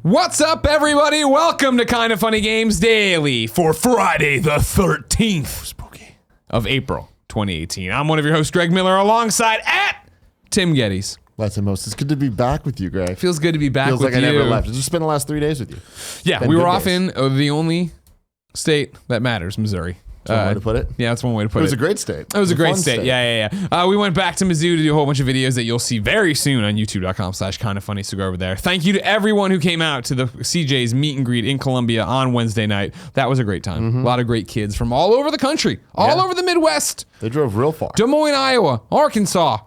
What's up, everybody? Welcome to Kinda Funny Games Daily for Friday the 13th of April 2018. I'm one of your hosts, Greg Miller, alongside Tim Geddes. It's good to be back with you, Greg. Feels good to be back with you. Feels like I never left. It's just been the last 3 days with you. Yeah, we were off in the only state that matters, Missouri. That's one way to put it. Yeah, that's one way to put it. It was a great state. It was a great state. Yeah. We went back to Mizzou to do a whole bunch of videos that you'll see very soon on youtube.com/kindafunny, so go over there. Thank you to everyone who came out to the CJ's meet and greet in Columbia on Wednesday night. That was a great time. A lot of great kids from all over the country, all over the Midwest. They drove real far. Des Moines, Iowa, Arkansas.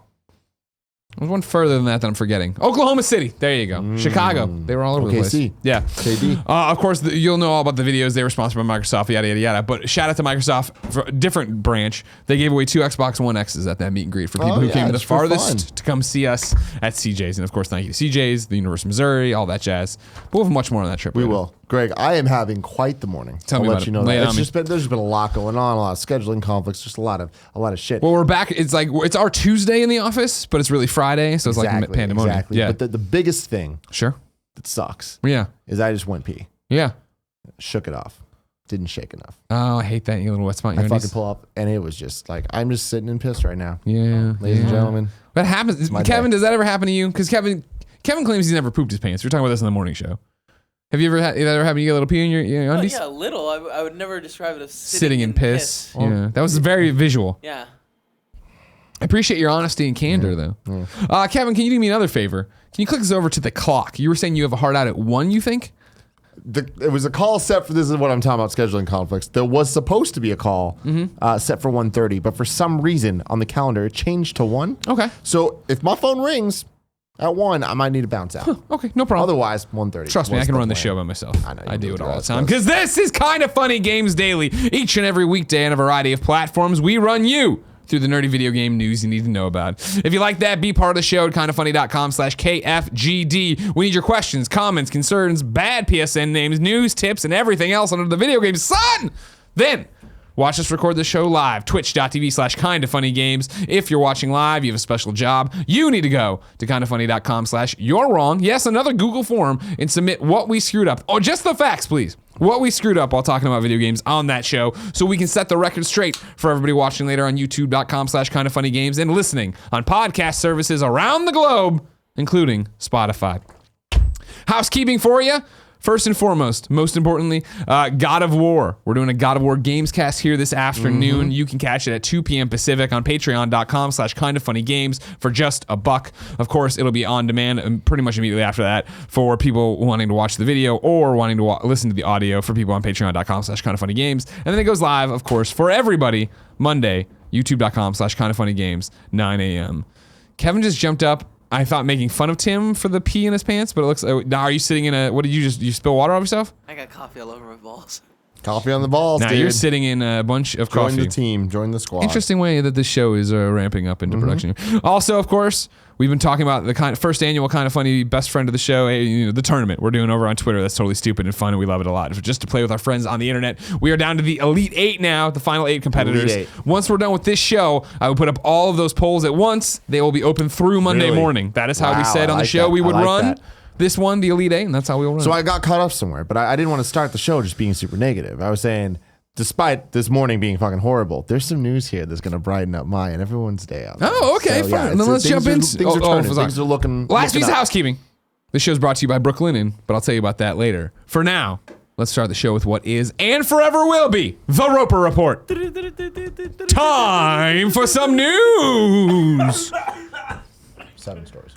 There's one further than that I'm forgetting. Oklahoma City. There you go. Chicago. They were all over the place. Yeah. KD. Of course, you'll know all about the videos. They were sponsored by Microsoft, yada, yada, yada. But shout out to Microsoft for a different branch. They gave away 2 Xbox One X's at that meet and greet for people who came the farthest to come see us at CJ's. And of course, thank you to CJ's, the University of Missouri, all that jazz. But we'll have much more on that trip. We will. Greg, I am having quite the morning. Tell me about it. Lay it on me. There's just been a lot going on, a lot of scheduling conflicts, just a lot of shit. Well, we're back. It's our Tuesday in the office, but it's really Friday, so it's like pandemonium. Exactly. Yeah. But the biggest thing that sucks is I just went pee. Yeah. Shook it off. Didn't shake enough. Oh, I hate that. You little wet spot in your I fucking pull up, and it was just like, I'm just sitting in piss right now. Yeah. Ladies and gentlemen. That happens. Kevin, does that ever happen to you? Because Kevin claims he's never pooped his pants. We were talking about this in the morning show. Have you ever had that happened to you, a little pee in your undies? Yeah, a little. I would never describe it as sitting in piss. Yeah, that was very visual. Yeah. I appreciate your honesty and candor, though. Kevin, can you do me another favor? Can you click us over to the clock? You were saying you have a hard out at 1, you think? It was a call set for, this is what I'm talking about, scheduling conflicts. There was supposed to be a call set for 1:30, but for some reason on the calendar, it changed to 1. Okay. So if my phone rings at 1, I might need to bounce out. Okay, no problem. Otherwise, 1:30. Trust me, I can run the show by myself. I know. I do it all the time. Because this is Kinda Funny Games Daily. Each and every weekday on a variety of platforms, we run you through the nerdy video game news you need to know about. If you like that, be part of the show at kindafunny.com/KFGD. We need your questions, comments, concerns, bad PSN names, news, tips, and everything else under the video game sun. Then watch us record the show live, twitch.tv/kindafunnygames. If you're watching live, you have a special job. You need to go to kindafunny.com/you're-wrong. Yes, another Google form, and submit what we screwed up. Oh, just the facts, please. What we screwed up while talking about video games on that show, so we can set the record straight for everybody watching later on youtube.com/kindafunnygames and listening on podcast services around the globe, including Spotify. Housekeeping for you. First and foremost, most importantly, God of War. We're doing a God of War Games cast here this afternoon. You can catch it at 2 p.m. Pacific on patreon.com/kindafunnygames for just $1. Of course, it'll be on demand pretty much immediately after that for people wanting to watch the video or wanting to listen to the audio for people on patreon.com/kindafunnygames. And then it goes live, of course, for everybody Monday, youtube.com/kindafunnygames, 9 a.m. Kevin just jumped up. I thought making fun of Tim for the pee in his pants, but it looks like, now are you sitting in what did you spill water off yourself? I got coffee all over my balls. Coffee on the balls, now dude. You're sitting in a bunch of coffee. Join the team, join the squad. Interesting way that this show is ramping up into production. Also, of course, we've been talking about the first annual Kinda Funny best friend of the show, the tournament we're doing over on Twitter. That's totally stupid and fun, and we love it a lot. Just to play with our friends on the internet. We are down to the Elite 8 now, the final 8 competitors. Elite 8. Once we're done with this show, I will put up all of those polls at once. They will be open through Monday morning. That is how we said on the show we would run this one, the Elite 8, and that's how we will run. So I got caught up somewhere, but I didn't want to start the show just being super negative. I was saying, despite this morning being fucking horrible, there's some news here that's going to brighten up my and everyone's day out. Oh, okay, so, fine. Then let's jump into things are turning. Things are looking. Last piece of housekeeping. This show's brought to you by Brooklinen, but I'll tell you about that later. For now, let's start the show with what is and forever will be the Roper Report. Time for some news. 7 stories.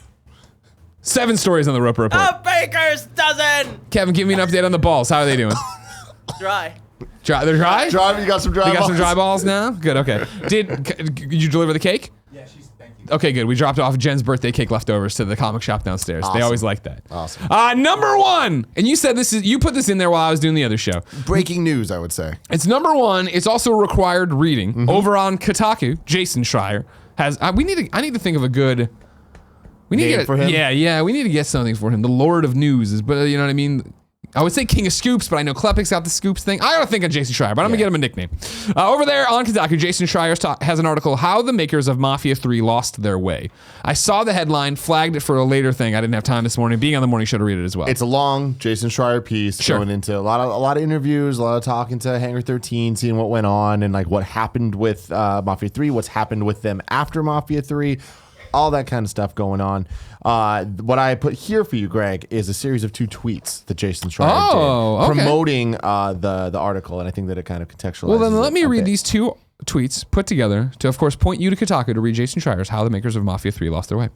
7 stories on the Roper Report. A baker's dozen! Kevin, give me an update on the balls. How are they doing? Dry. They're dry? You got some dry balls? You got some dry balls now? Good, okay. Did you deliver the cake? Yeah, thank you. Okay, good. We dropped off Jen's birthday cake leftovers to the comic shop downstairs. Awesome. They always like that. Awesome. Number 1, and you said you put this in there while I was doing the other show. Breaking news, I would say. It's number 1. It's also required reading. Over on Kotaku, Jason Schreier has. I need to think of a good. We need Name to get for him? Yeah. We need to get something for him. The Lord of News is, but you know what I mean. I would say King of Scoops, but I know Klepek's got the Scoops thing. I gotta think of Jason Schreier, but I'm gonna get him a nickname. Over there on Kotaku, Jason Schreier has an article, How the Makers of Mafia 3 Lost Their Way. I saw the headline, flagged it for a later thing. I didn't have time this morning, being on the morning show to read it as well. It's a long Jason Schreier piece going into a lot of interviews, a lot of talking to Hangar 13, seeing what went on and like what happened with Mafia 3, what's happened with them after Mafia 3. All that kind of stuff going on. What I put here for you, Greg, is a series of 2 tweets that Jason Schreier did promoting the article, and I think that it kind of contextualizes. Well, then let me read these 2 tweets put together to, of course, point you to Kotaku to read Jason Schreier's How the Makers of Mafia 3 Lost Their Way.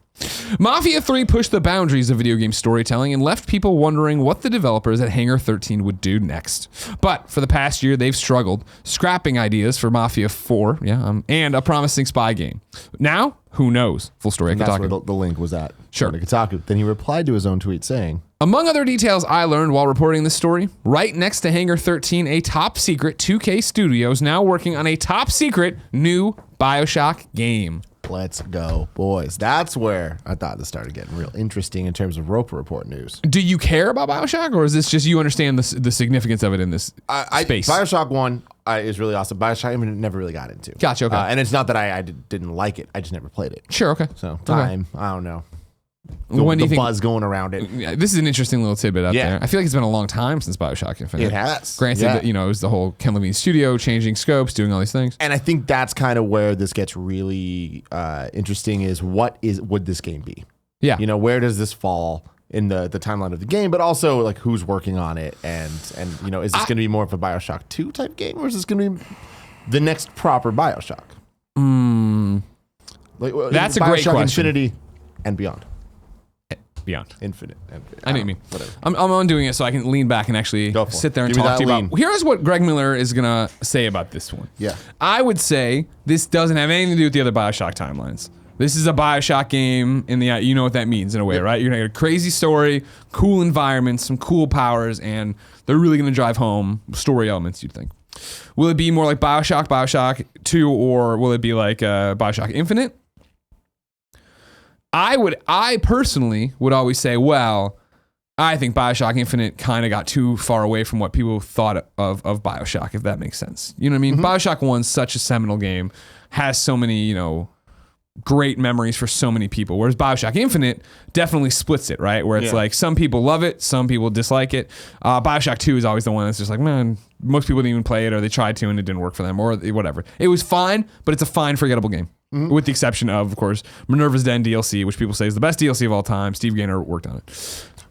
Mafia 3 pushed the boundaries of video game storytelling and left people wondering what the developers at Hangar 13 would do next. But for the past year, they've struggled, scrapping ideas for Mafia 4 and a promising spy game. Now, who knows? Full story at Kotaku. That's where the link was at. Sure. To Kotaku. Then he replied to his own tweet saying, among other details I learned while reporting this story, right next to Hangar 13, a top secret 2K studio is now working on a top secret new BioShock game. Let's go, boys. That's where I thought this started getting real interesting in terms of Roper Report news. Do you care about BioShock, or is this just you understand the significance of it in this space? BioShock 1 is really awesome. BioShock I never really got into. Gotcha, okay. And it's not that I didn't like it. I just never played it. Sure, okay. So, I don't know. When do you think buzz going around it? Yeah, this is an interesting little tidbit out there. I feel like it's been a long time since BioShock Infinite. It has. Granted that, it was the whole Ken Levine studio, changing scopes, doing all these things. And I think that's kind of where this gets really interesting is would this game be? Yeah. Where does this fall in the timeline of the game, but also like who's working on it and is this going to be more of a BioShock 2 type game, or is this going to be the next proper BioShock? That's a BioShock great question. Infinity and beyond. Beyond. Infinite. I know what you mean. Whatever. I'm undoing it so I can lean back and actually sit there and Give me talk to you that about. Here's what Greg Miller is going to say about this one. Yeah. I would say this doesn't have anything to do with the other BioShock timelines. This is a BioShock game in the, you know what that means in a way, right? You're going to get a crazy story, cool environments, some cool powers, and they're really going to drive home story elements, you'd think. Will it be more like BioShock 2, or will it be like BioShock Infinite? I personally would always say, well, I think BioShock Infinite kind of got too far away from what people thought of BioShock, if that makes sense. You know what I mean? Mm-hmm. BioShock 1's such a seminal game, has so many, great memories for so many people, whereas BioShock Infinite definitely splits it, right? Where it's like some people love it, some people dislike it. BioShock 2 is always the one that's just like, man, most people didn't even play it, or they tried to and it didn't work for them, or whatever. It was fine, but it's a fine, forgettable game. Mm-hmm. With the exception of course, Minerva's Den DLC, which people say is the best DLC of all time. Steve Gaynor worked on it.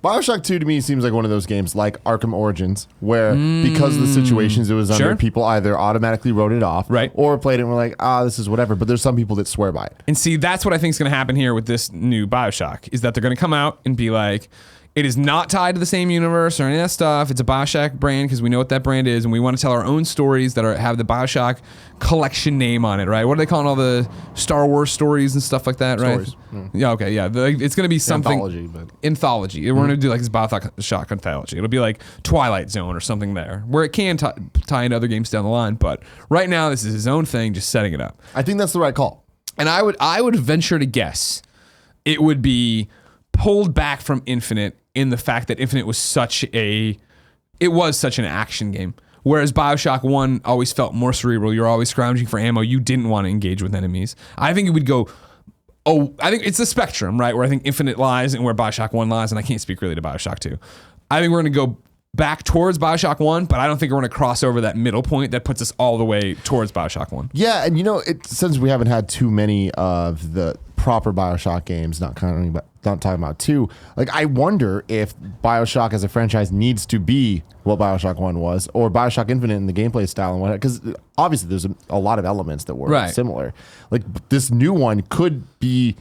BioShock 2 to me seems like one of those games like Arkham Origins, where because of the situations it was under, people either automatically wrote it off, right, or played it and were like, this is whatever. But there's some people that swear by it. And see, that's what I think is going to happen here with this new BioShock, is that they're going to come out and be like, it is not tied to the same universe or any of that stuff. It's a BioShock brand because we know what that brand is, and we want to tell our own stories that have the BioShock collection name on it, right? What are they calling all the Star Wars stories and stuff like that, right? Stories. Yeah, okay, yeah. It's going to be something... Anthology. We're going to do like this BioShock anthology. It'll be like Twilight Zone or something there, where it can tie into other games down the line, but right now this is his own thing, just setting it up. I think that's the right call. And I would venture to guess it would be pulled back from Infinite in the fact that Infinite was such an action game. Whereas BioShock 1 always felt more cerebral. You're always scrounging for ammo. You didn't want to engage with enemies. I think it would go, I think it's a spectrum, right? Where I think Infinite lies and where BioShock 1 lies, and I can't speak really to BioShock 2. I think we're going to go back towards BioShock 1, but I don't think we're going to cross over that middle point that puts us all the way towards BioShock 1. Yeah, and since we haven't had too many of the proper BioShock games, not talking about 2, like I wonder if BioShock as a franchise needs to be what BioShock 1 was, or BioShock Infinite in the gameplay style and whatnot, because obviously there's a lot of elements that were similar. Like this new one could be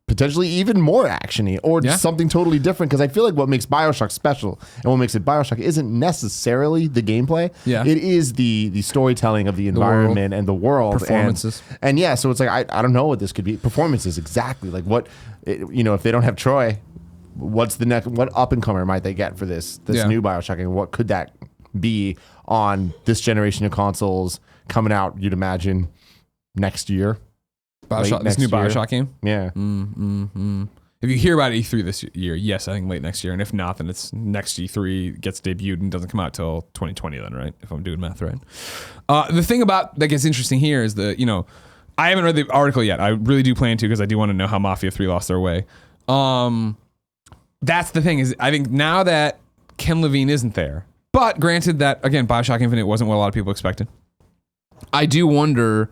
potentially even more actiony or something totally different, because I feel like what makes BioShock special and what makes it BioShock isn't necessarily the gameplay. Yeah. It is the storytelling of the environment and the world. Performances. And yeah, so it's like, I don't know what this could be. Performances, exactly. Like what, if they don't have Troy, what's the next, what up-and-comer might they get for this new BioShock, and what could that be on this generation of consoles coming out, you'd imagine, next year? This new BioShock game? Yeah. If you hear about E3 this year, yes, I think late next year. And if not, then it's next E3 gets debuted and doesn't come out till 2020 then, right? If I'm doing math right. The thing about that gets interesting here is I haven't read the article yet. I really do plan to because I do want to know how Mafia 3 lost their way. That's the thing is I think now that Ken Levine isn't there, but granted that, again, BioShock Infinite wasn't what a lot of people expected. I do wonder,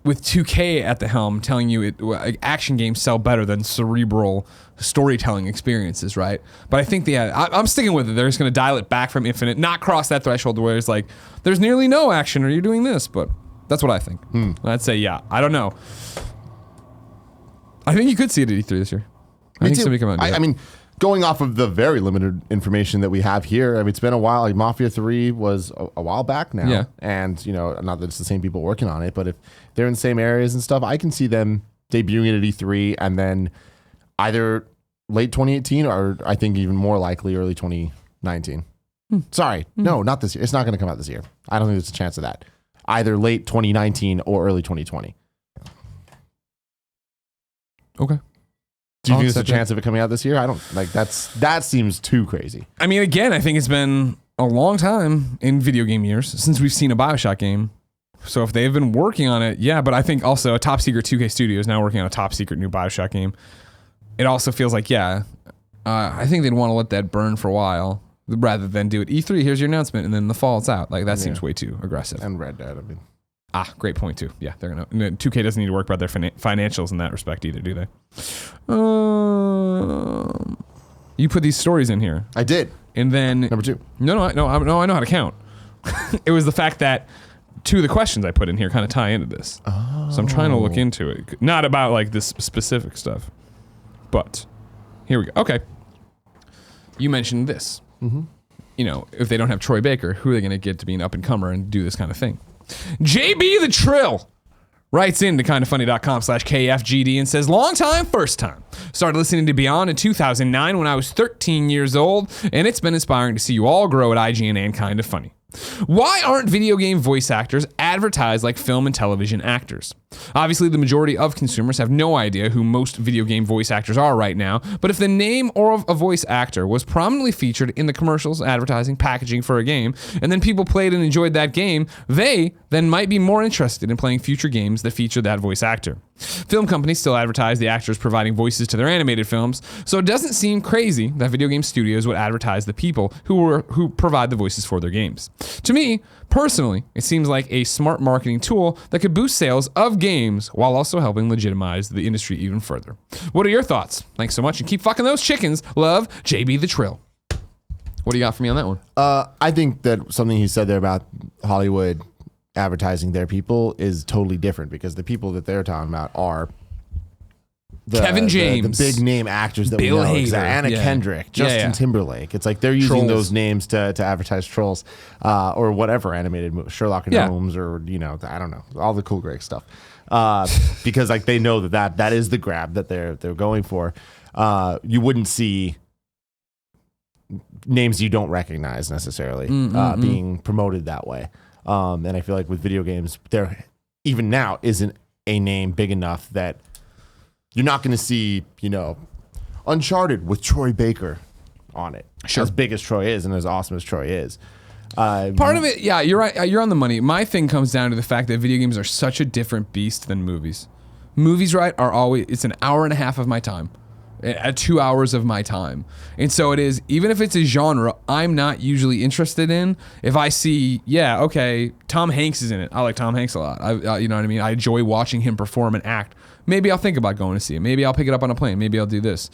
with 2K at the helm telling you action games sell better than cerebral storytelling experiences, right? But I think I'm sticking with it. They're just going to dial it back from Infinite, not cross that threshold where it's like, there's nearly no action or you're doing this, but that's what I think. I'd say, yeah, I don't know. I think you could see it at E3 this year. I think somebody come out and do I it. mean, going off of the very limited information that we have here, I mean, it's been a while. Like Mafia 3 was a while back now. Yeah. And, not that it's the same people working on it, but if they're in the same areas and stuff, I can see them debuting it at E3 and then either late 2018 or I think even more likely early 2019. Sorry. No, not this year. It's not going to come out this year. I don't think there's a chance of that. Either late 2019 or early 2020. Okay. Do you think there's a chance of it coming out this year? I don't that seems too crazy. I mean, again, I think it's been a long time in video game years since we've seen a BioShock game. So if they've been working on it, yeah, but I think also a top secret 2K studio is now working on a top secret new BioShock game. It also feels like, I think they'd want to let that burn for a while rather than do it. E3, here's your announcement, and then in the fall it's out. Like that seems way too aggressive. And Red Dead, I mean. Great point too. Yeah, they're gonna. 2K doesn't need to work about their financials in that respect either, do they? You put these stories in here. I did. And then Number 2. No, I know how to count. It was the fact that 2 of the questions I put in here kind of tie into this. Oh. So I'm trying to look into it. Not about like this specific stuff, but here we go. Okay. You mentioned this. Mm-hmm. If they don't have Troy Baker, who are they going to get to be an up-and-comer and do this kind of thing? JB the Trill writes into kindafunny.com/KFGD and says, long time, first time. Started listening to Beyond in 2009 when I was 13 years old, and it's been inspiring to see you all grow at IGN and Kinda Funny. Why aren't video game voice actors advertised like film and television actors? Obviously, the majority of consumers have no idea who most video game voice actors are right now, but if the name or a voice actor was prominently featured in the commercials, advertising, packaging for a game, and then people played and enjoyed that game, they then might be more interested in playing future games that feature that voice actor. Film companies still advertise the actors providing voices to their animated films, so it doesn't seem crazy that video game studios would advertise the people who provide the voices for their games. To me, personally, it seems like a smart marketing tool that could boost sales of games while also helping legitimize the industry even further. What are your thoughts? Thanks so much and keep fucking those chickens. Love, JB the Trill. What do you got for me on that one? I think that something he said there about Hollywood advertising their people is totally different because the people that they're talking about are Kevin James, the big name actors that Bill we know, Hader, Anna Kendrick, Justin Timberlake. It's like they're using Trolls. those names to advertise Trolls or whatever animated movie, Sherlock and Holmes, or I don't know, all the cool great stuff. Because like they know that is the grab that they're going for. You wouldn't see names you don't recognize necessarily being promoted that way. And I feel like with video games, there even now isn't a name big enough that you're not going to see, Uncharted with Troy Baker on it. Sure. As big as Troy is and as awesome as Troy is. Part of it, yeah, you're right. You're on the money. My thing comes down to the fact that video games are such a different beast than movies. Movies, right, it's an hour and a half of my time. At 2 hours of my time. And so it is, even if it's a genre I'm not usually interested in, if I see, Tom Hanks is in it. I like Tom Hanks a lot. You know what I mean? I enjoy watching him perform and act. Maybe I'll think about going to see it. Maybe I'll pick it up on a plane. Maybe I'll do this.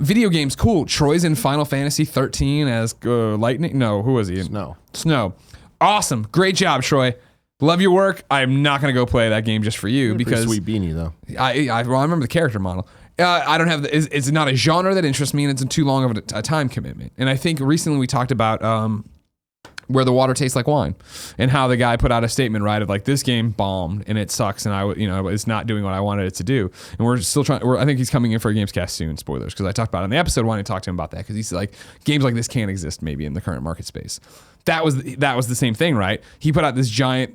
Video games, cool. Troy's in Final Fantasy 13 as Lightning. No, who was he in? Snow. Awesome. Great job, Troy. Love your work. I'm not going to go play that game just for you because sweet beanie though. I remember the character model. I don't have it's not a genre that interests me, and it's too long of a time commitment. And I think recently we talked about where the water tastes like wine, and how the guy put out a statement, right, of like, this game bombed and it sucks, and it's not doing what I wanted it to do. And we're still trying. I think he's coming in for a Gamescast soon. Spoilers, because I talked about it in the episode. Wanting to talk to him about that, because he's like, games like this can't exist maybe in the current market space. That was the same thing, right? He put out this giant,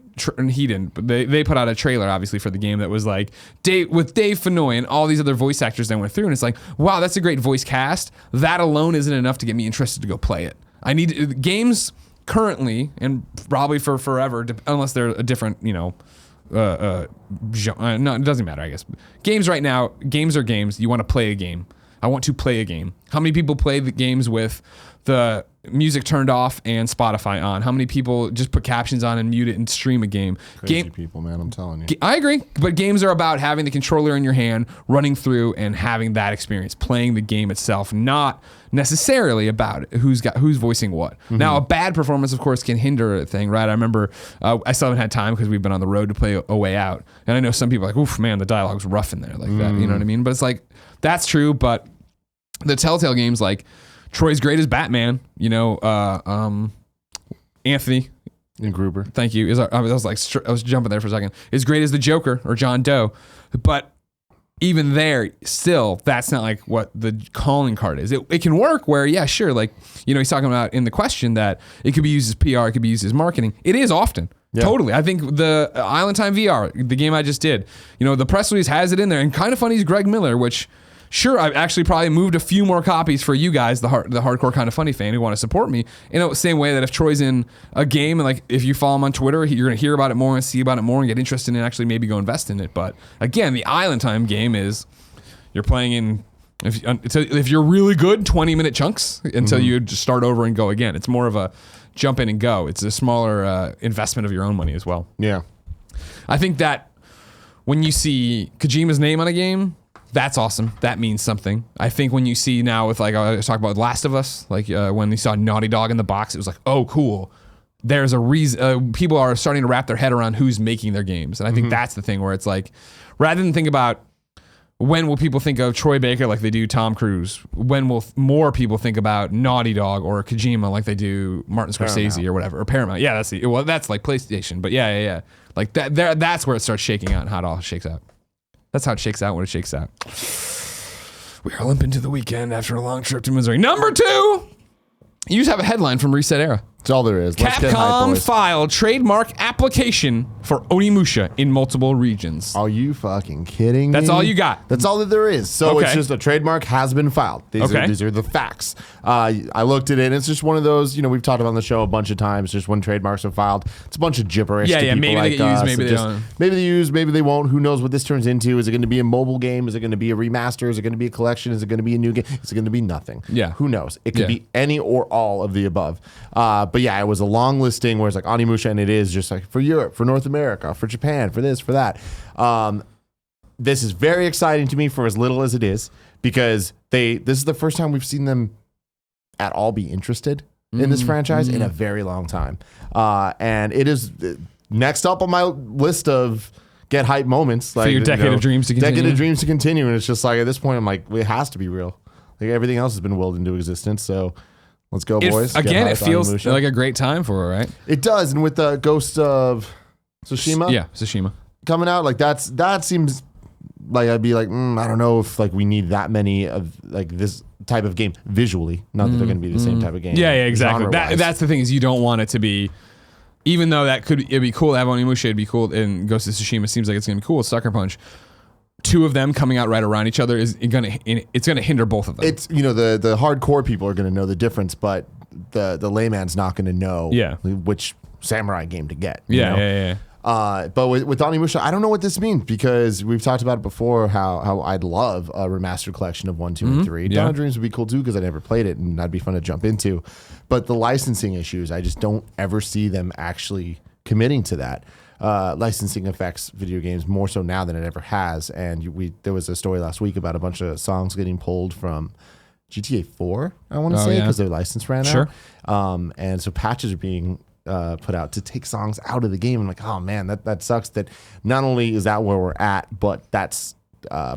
he didn't, but they put out a trailer, obviously, for the game that was like, with Dave Fennoy and all these other voice actors that went through, and it's like, wow, that's a great voice cast. That alone isn't enough to get me interested to go play it. I need games currently, and probably for forever, unless they're a different, no, it doesn't matter, I guess. Games right now, games are games. You want to play a game. I want to play a game. How many people play the games with the music turned off and Spotify on? How many people just put captions on and mute it and stream a game? Crazy people, man, I'm telling you. I agree, but games are about having the controller in your hand, running through and having that experience, playing the game itself, not necessarily about it, who's voicing what. Mm-hmm. Now, a bad performance, of course, can hinder a thing, right? I remember I still haven't had time because we've been on the road to play A Way Out, and I know some people are like, oof, man, the dialogue's rough in there, like that. You know what I mean? But it's like, that's true, but the Telltale games, like Troy's great as Batman, Anthony and Gruber. Thank you. I was jumping there for a second. Is great as the Joker or John Doe, but even there, still, that's not like what the calling card is. It can work where, yeah, sure, like, he's talking about in the question that it could be used as PR, it could be used as marketing. It is often. Yeah. Totally. I think the Island Time VR, the game I just did, the press release has it in there, and Kind of Funny is Greg Miller, which, sure, I've actually probably moved a few more copies for you guys, the hardcore Kind of Funny fan who want to support me. In the same way that if Troy's in a game, and like if you follow him on Twitter, you're going to hear about it more and see about it more and get interested in it and actually maybe go invest in it. But again, the Island Time game is you're playing in, if you're really good, 20-minute chunks until you just start over and go again. It's more of a jump in and go. It's a smaller investment of your own money as well. Yeah. I think that when you see Kojima's name on a game, that's awesome. That means something. I think when you see now with, like, I was talking about Last of Us, like when you saw Naughty Dog in the box, it was like, oh, cool. There's a reason. People are starting to wrap their head around who's making their games. And I think that's the thing where it's like, rather than think about when will people think of Troy Baker like they do Tom Cruise, when will more people think about Naughty Dog or Kojima like they do Martin Scorsese or whatever, or Paramount. Yeah, that's like PlayStation. But yeah. Like that's where it starts shaking out and how it all shakes out. That's how it shakes out when it shakes out. We are limping to the weekend after a long trip to Missouri. Number 2, you just have a headline from ResetEra. That's all there is. Let's get hype, Capcom boys. filed trademark application for Onimusha in multiple regions. Are you fucking kidding me? That's all you got? That's all that there is. So Okay. it's just a trademark has been filed. These are the facts. I looked at it, and it's just one of those, we've talked about on the show a bunch of times, just when trademarks are filed. It's a bunch of gibberish to people maybe like they get used, us. maybe they don't. Maybe they use, maybe they won't. Who knows what this turns into? Is it going to be a mobile game? Is it going to be a remaster? Is it going to be a collection? Is it going to be a new game? Is it going to be nothing? Yeah. Who knows? It could be any or all of the above. But yeah, it was a long listing where it's like Onimusha, and it is just like for Europe, for North America, for Japan, for this, for that. This is very exciting to me for as little as it is, because this is the first time we've seen them at all be interested in this franchise in a very long time. And it is next up on my list of get hype moments. Like, for your decade of dreams to continue. Decade of dreams to continue. And it's just like, at this point, I'm like, it has to be real. Like, everything else has been willed into existence. So let's go, boys. Again, it feels like a great time for it, right? It does. And with the Ghost of Tsushima, Tsushima coming out, like that seems like I'd be like, I don't know if like we need that many of like this type of game visually. Not that they're going to be the same type of game. Yeah, exactly. genre-wise. That's the thing, is you don't want it to be, even though it'd be cool to have Onimusha, it'd be cool, and Ghost of Tsushima seems like it's going to be cool with Sucker Punch. 2 of them coming out right around each other it's gonna hinder both of them. It's the hardcore people are going to know the difference, but the layman's not going to know which samurai game to get. You know? But with Onimusha, I don't know what this means, because we've talked about it before, how I'd love a remastered collection of 1, 2, and 3. Dawn of Dreams would be cool too, because I never played it and that'd be fun to jump into. But the licensing issues, I just don't ever see them actually committing to that. Licensing affects video games more so now than it ever has. And there was a story last week about a bunch of songs getting pulled from GTA 4, I want to say, because their license ran out. And so patches are being put out to take songs out of the game. I'm like, oh man, that sucks. That not only is that where we're at, but that's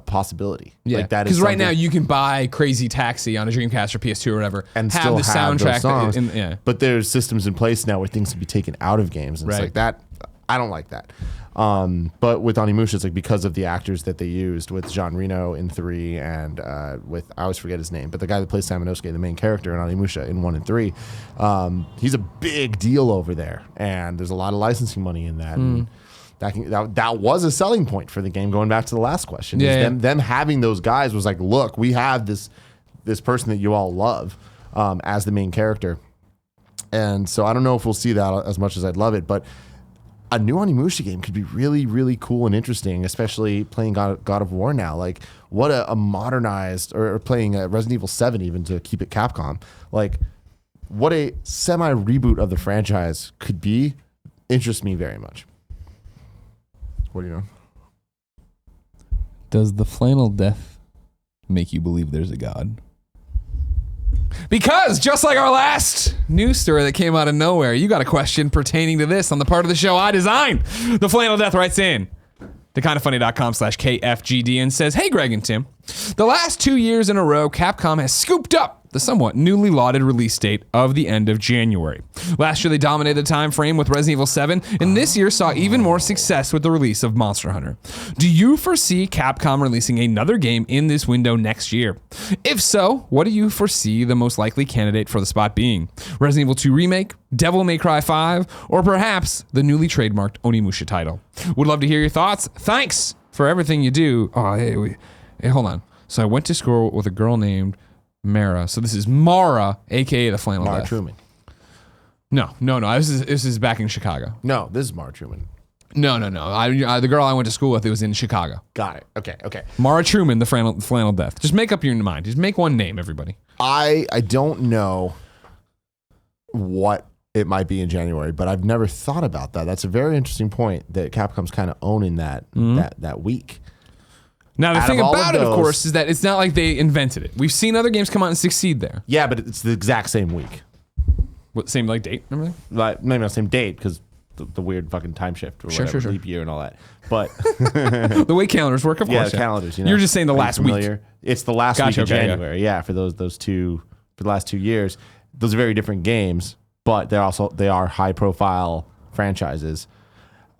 possibility. Yeah, like that is because right now something- you can buy Crazy Taxi on a Dreamcast or PS2 or whatever, and have still the have soundtrack. those songs. Yeah. But there's systems in place now where things can be taken out of games. And Right. It's like that. I don't like that. But with Onimusha, it's like because of the actors that they used with Jean Reno in 3 and with, I always forget his name, but the guy that plays Samanosuke, the main character in Onimusha in 1 and 3, he's a big deal over there. And there's a lot of licensing money in that. And that was a selling point for the game, going back to the last question. Yeah, is them having those guys was like, look, we have this person that you all love as the main character. And so I don't know if we'll see that as much as I'd love it, but a new Onimusha game could be really, really cool and interesting, especially playing God of War now. Like, what a modernized, or playing Resident Evil 7 even to keep it Capcom. Like, what a semi-reboot of the franchise could be, interests me very much. What do you know? Does the flannel death make you believe there's a god? Because just like our last news story that came out of nowhere, you got a question pertaining to this on the part of the show I designed. The Flannel Death writes in to kindafunny.com/KFGD and says, "Hey Greg and Tim, the last 2 years in a row, Capcom has scooped up the somewhat newly lauded release date of the end of January. Last year they dominated the time frame with Resident Evil 7, and this year saw even more success with the release of Monster Hunter. Do you foresee Capcom releasing another game in this window next year? If so, what do you foresee the most likely candidate for the spot being? Resident Evil 2 Remake, Devil May Cry 5, or perhaps the newly trademarked Onimusha title? Would love to hear your thoughts. Thanks for everything you do." Oh, hey, hold on. So I went to school with a girl named Mara. So this is Mara, aka the Flannel Mara Death. Truman. No. This is back in Chicago. No, this is Mara Truman. No. The girl I went to school with, it was in Chicago. Got it. Okay. Mara Truman, the Flannel Death. Just make up your mind. Just make one name, everybody. I don't know what it might be in January, but I've never thought about that. That's a very interesting point that Capcom's kind of owning that week. Now, the Out thing of all of about it, of those- course, is that it's not like they invented it. We've seen other games come out and succeed there. Yeah, but it's the exact same week. What, same like date and everything? Like, maybe not the same date because the weird fucking time shift or whatever, Sure. leap year and all that. But The way calendars work, of yeah, course. the calendars. You know, You're just saying the Are you last week. familiar? It's the last Gotcha, week of okay, yeah. January. Yeah, for the last 2 years. Those are very different games, but they are high profile franchises.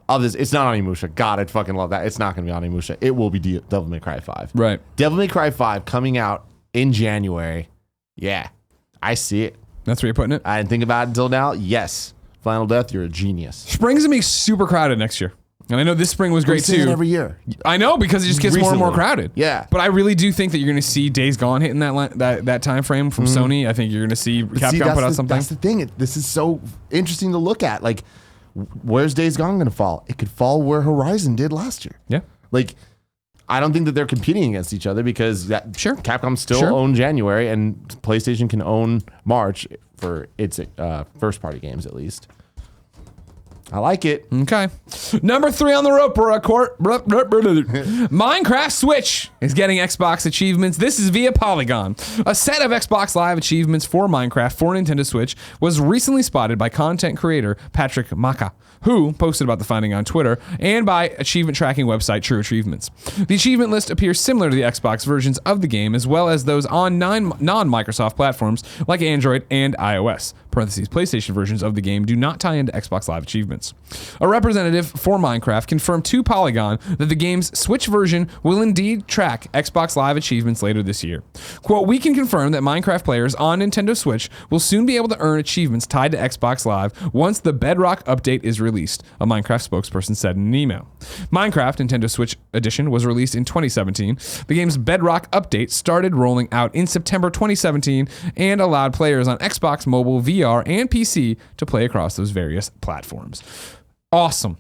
Of this, it's not Onimusha. God, I'd fucking love that. It's not going to be Onimusha. It will be Devil May Cry 5. Right. Devil May Cry 5 coming out in January. Yeah, I see it. That's where you're putting it? I didn't think about it until now. Yes, Final Death, you're a genius. Spring's going to be super crowded next year. And I know this spring was great We say too. it every year. I know, because it just gets more and more Recently. crowded. Yeah. But I really do think that you're going to see Days Gone hitting that time frame from Sony. I think you're going to see Capcom put out something. That's the thing. This is so interesting to look at. Like, where's Days Gone going to fall? It could fall where Horizon did last year. Yeah. Like, I don't think that they're competing against each other because Capcom still Sure. own January and PlayStation can own March for its first party games at least. I like it. Okay. Number 3 on the rope report. Minecraft Switch is getting Xbox achievements. This is via Polygon. A set of Xbox Live achievements for Minecraft for Nintendo Switch was recently spotted by content creator Patrick Maka, who posted about the finding on Twitter, and by achievement tracking website True Achievements. The achievement list appears similar to the Xbox versions of the game, as well as those on non-Microsoft platforms like Android and iOS. PlayStation versions of the game do not tie into Xbox Live achievements. A representative for Minecraft confirmed to Polygon that the game's Switch version will indeed track Xbox Live achievements later this year. Quote, "We can confirm that Minecraft players on Nintendo Switch will soon be able to earn achievements tied to Xbox Live once the Bedrock update is released," a Minecraft spokesperson said in an email. Minecraft Nintendo Switch Edition was released in 2017. The game's Bedrock update started rolling out in September 2017 and allowed players on Xbox Mobile, VR, and PC to play across those various platforms. Awesome.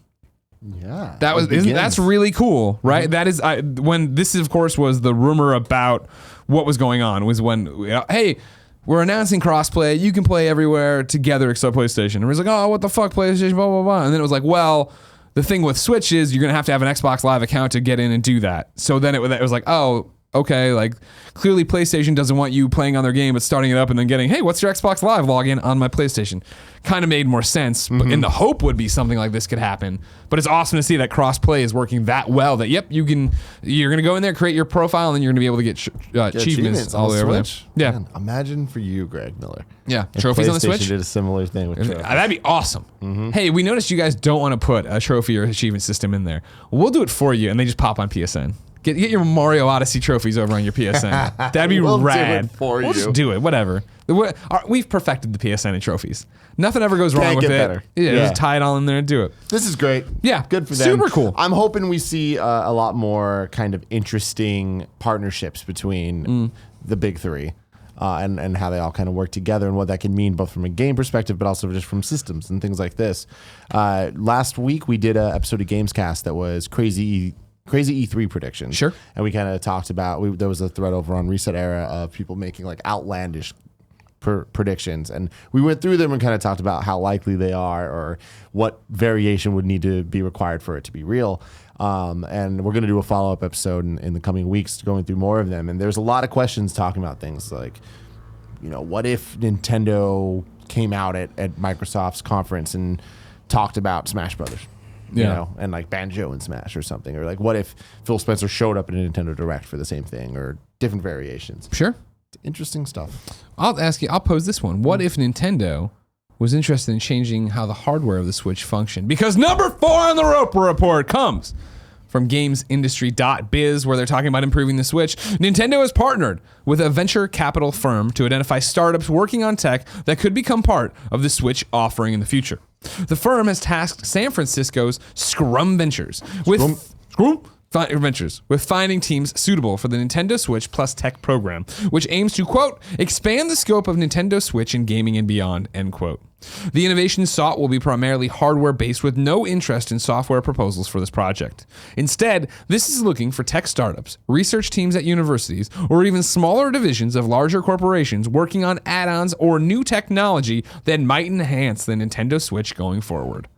Yeah. That's really cool, right? That is when this, of course, was the rumor about what was going on. Was when hey, we're announcing crossplay. You can play everywhere together except PlayStation. And it was like, oh, what the fuck, PlayStation, blah blah blah. And then it was like, well, the thing with Switch is you're gonna have to have an Xbox Live account to get in and do that. So then it was like, oh, okay, like clearly PlayStation doesn't want you playing on their game but starting it up and then getting, hey, what's your Xbox Live login on my PlayStation? Kind of made more sense, but in the hope would be something like this could happen. But it's awesome to see that cross-play is working that well that, yep, you're going to go in there, create your profile, and then you're going to be able to get achievements all the way over there. Yeah. Man, imagine for you, Greg Miller. Yeah, if trophies on the PlayStation Switch. did a similar thing with trophies. That'd be awesome. Hey, we noticed you guys don't want to put a trophy or achievement system in there. We'll do it for you, and they just pop on PSN. Get your Mario Odyssey trophies over on your PSN. That'd be We'll do rad. it for we'll you. just do it. Whatever. We've perfected the PSN and trophies. Nothing ever goes wrong Can't with get it. better. Yeah, Yeah. just tie it all in there and do it. This is great. Yeah, Good for them. super cool. I'm hoping we see a lot more kind of interesting partnerships between the big three. And how they all kind of work together and what that can mean both from a game perspective but also just from systems and things like this. Last week we did an episode of Gamescast that was crazy E3 predictions. Sure. And we kind of talked about, there was a thread over on ResetEra of people making like outlandish predictions. And we went through them and kind of talked about how likely they are or what variation would need to be required for it to be real. And we're going to do a follow-up episode in the coming weeks going through more of them. And there's a lot of questions talking about things like, what if Nintendo came out at Microsoft's conference and talked about Smash Brothers? And like Banjo and Smash or something. Or like, what if Phil Spencer showed up at a Nintendo Direct for the same thing or different variations? Sure. Interesting stuff. I'll pose this one. What if Nintendo was interested in changing how the hardware of the Switch functioned? Because number 4 on the Roper Report comes from GamesIndustry.biz, where they're talking about improving the Switch. Nintendo has partnered with a venture capital firm to identify startups working on tech that could become part of the Switch offering in the future. The firm has tasked San Francisco's Scrum Ventures with finding teams suitable for the Nintendo Switch Plus Tech program, which aims to, quote, expand the scope of Nintendo Switch in gaming and beyond, end quote. The innovation sought will be primarily hardware-based with no interest in software proposals for this project. Instead, this is looking for tech startups, research teams at universities, or even smaller divisions of larger corporations working on add-ons or new technology that might enhance the Nintendo Switch going forward.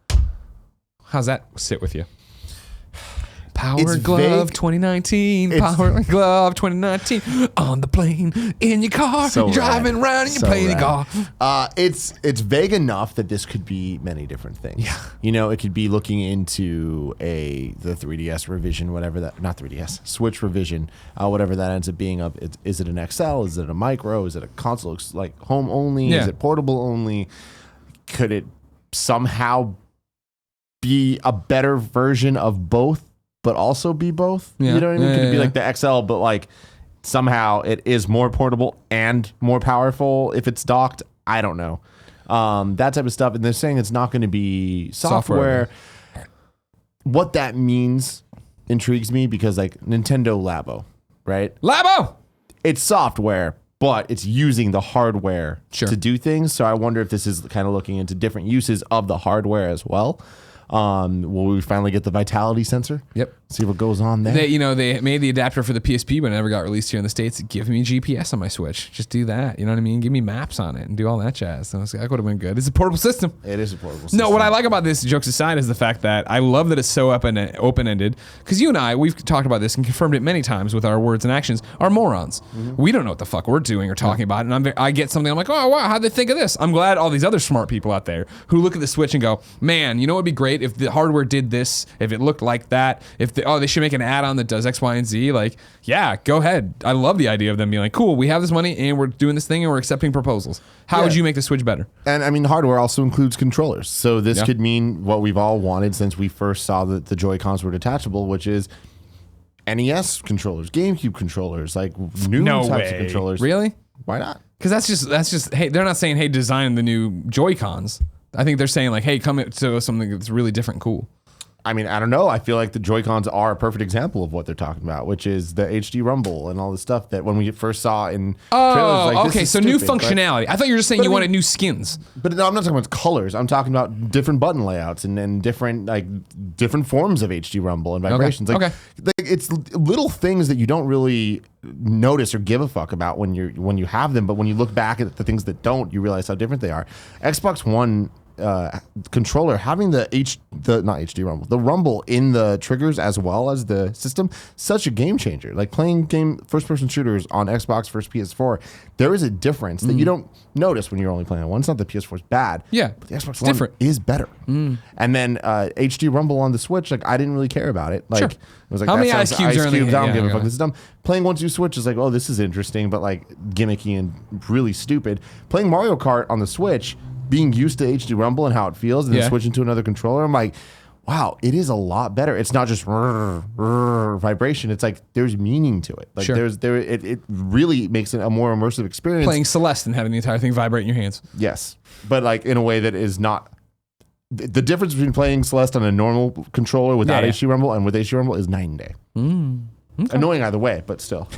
How's that sit with you? Power It's Glove vague. 2019, Power Glove 2019, on the plane, in your car, So you're driving rad. around in your So plane rad. car. It's vague enough that this could be many different things. Yeah. It could be looking into the 3DS revision, whatever that, not 3DS, Switch revision, whatever that ends up being. Is it an XL? Is it a micro? Is it a console? Like home only? Yeah. Is it portable only? Could it somehow be a better version of both, but also be both? Yeah. You know what I mean? Yeah, Could it be yeah, like the XL, but like somehow it is more portable and more powerful if it's docked? I don't know. That type of stuff. And they're saying it's not going to be software. What that means intrigues me because like Nintendo Labo, right? Labo! It's software, but it's using the hardware Sure. to do things. So I wonder if this is kind of looking into different uses of the hardware as well. Will we finally get the Vitality sensor? Yep. See what goes on there. They made the adapter for the PSP, but it never got released here in the States. Give me GPS on my Switch. Just do that. You know what I mean? Give me maps on it and do all that jazz. So that would have been good. It's a portable system. It is a portable system. No, what I like about this, jokes aside, is the fact that I love that it's so open-ended. Because you and I, we've talked about this and confirmed it many times with our words and actions, are morons. We don't know what the fuck we're doing or talking about. And I get something, I'm like, oh, wow, how'd they think of this? I'm glad all these other smart people out there who look at the Switch and go, man, you know what would be great if the hardware did this, if it looked like that, if they should make an add-on that does X, Y, and Z. Like, yeah, go ahead. I love the idea of them being like, cool, we have this money and we're doing this thing and we're accepting proposals. How would you make the Switch better? And I mean, hardware also includes controllers. So this Yeah. could mean what we've all wanted since we first saw that the Joy-Cons were detachable, which is NES controllers, GameCube controllers, like new types of controllers. Really? Why not? Because that's just, hey, they're not saying, hey, design the new Joy-Cons. I think they're saying like, hey, come to something that's really different and cool. I mean, I don't know. I feel like the Joy-Cons are a perfect example of what they're talking about, which is the HD Rumble and all the stuff that when we first saw in trailers, like, this okay, is so new stupid, but- functionality. I thought you were just saying But you I mean- wanted new skins. But no, I'm not talking about colors. I'm talking about different button layouts and different forms of HD Rumble and vibrations. Okay. Like it's little things that you don't really notice or give a fuck about when you have them, but when you look back at the things that don't, you realize how different they are. Xbox One controller, having the rumble in the triggers as well as the system, such a game changer. Like playing first-person shooters on Xbox versus PS4, there is a difference that you don't notice when you're only playing on one. It's not that PS4 is bad, but the Xbox One different. is better. And then HD rumble on the Switch, like I didn't really care about it. Like it was like How many ice cubes are in the I don't yeah, give a yeah. fuck. This is dumb. Playing 1-2 Switch is like, oh, this is interesting, but like gimmicky and really stupid. Playing Mario Kart on the Switch, being used to HD rumble and how it feels, and then switching to another controller, I'm like, wow, it is a lot better. It's not just vibration. It's like there's meaning to it. Like it really makes it a more immersive experience. Playing Celeste and having the entire thing vibrate in your hands. Yes, but like in a way that is not. The difference between playing Celeste on a normal controller without HD rumble and with HD rumble is night and day. Okay. Annoying either way, but still.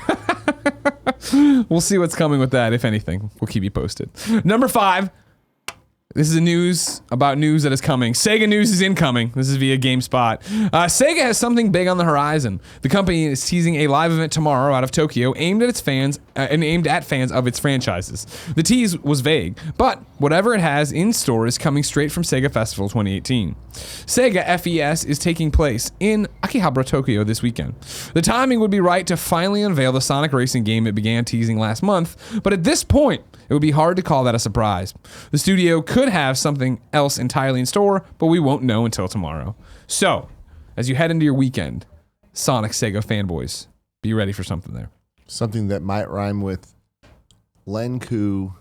We'll see what's coming with that, if anything. We'll keep you posted. Number 5. This is news that is coming. SEGA news is incoming. This is via GamesSpot. SEGA has something big on the horizon. The company is teasing a live event tomorrow out of Tokyo aimed at its fans and aimed at fans of its franchises. The tease was vague, but whatever it has in store is coming straight from SEGA Festival 2018. SEGA FES is taking place in Akihabara, Tokyo this weekend. The timing would be right to finally unveil the Sonic racing game it began teasing last month, but at this point, it would be hard to call that a surprise. The studio could have something else entirely in store, but we won't know until tomorrow. So, as you head into your weekend, Sonic Sega fanboys, be ready for something there. Something that might rhyme with Lenku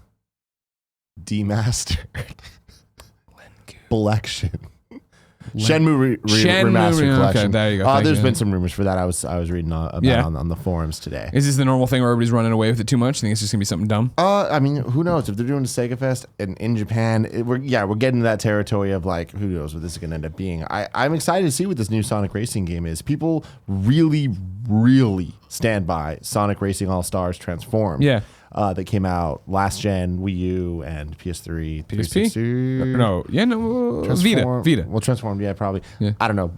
Demastered. Collection. Shenmue Remastered Collection. Okay, there you go. There's been some rumors for that. I was reading about on the forums today. Is this the normal thing where everybody's running away with it too much? Think it's just gonna be something dumb? I mean, who knows if they're doing a Sega Fest in Japan? We're getting to that territory of like, who knows what this is gonna end up being. I'm excited to see what this new Sonic Racing game is. People really, really stand by Sonic Racing All Stars Transformed. Yeah. That came out last gen, Wii U and PS3, PSP? 360. Vita. Well, Transformed, yeah, probably. Yeah. I don't know.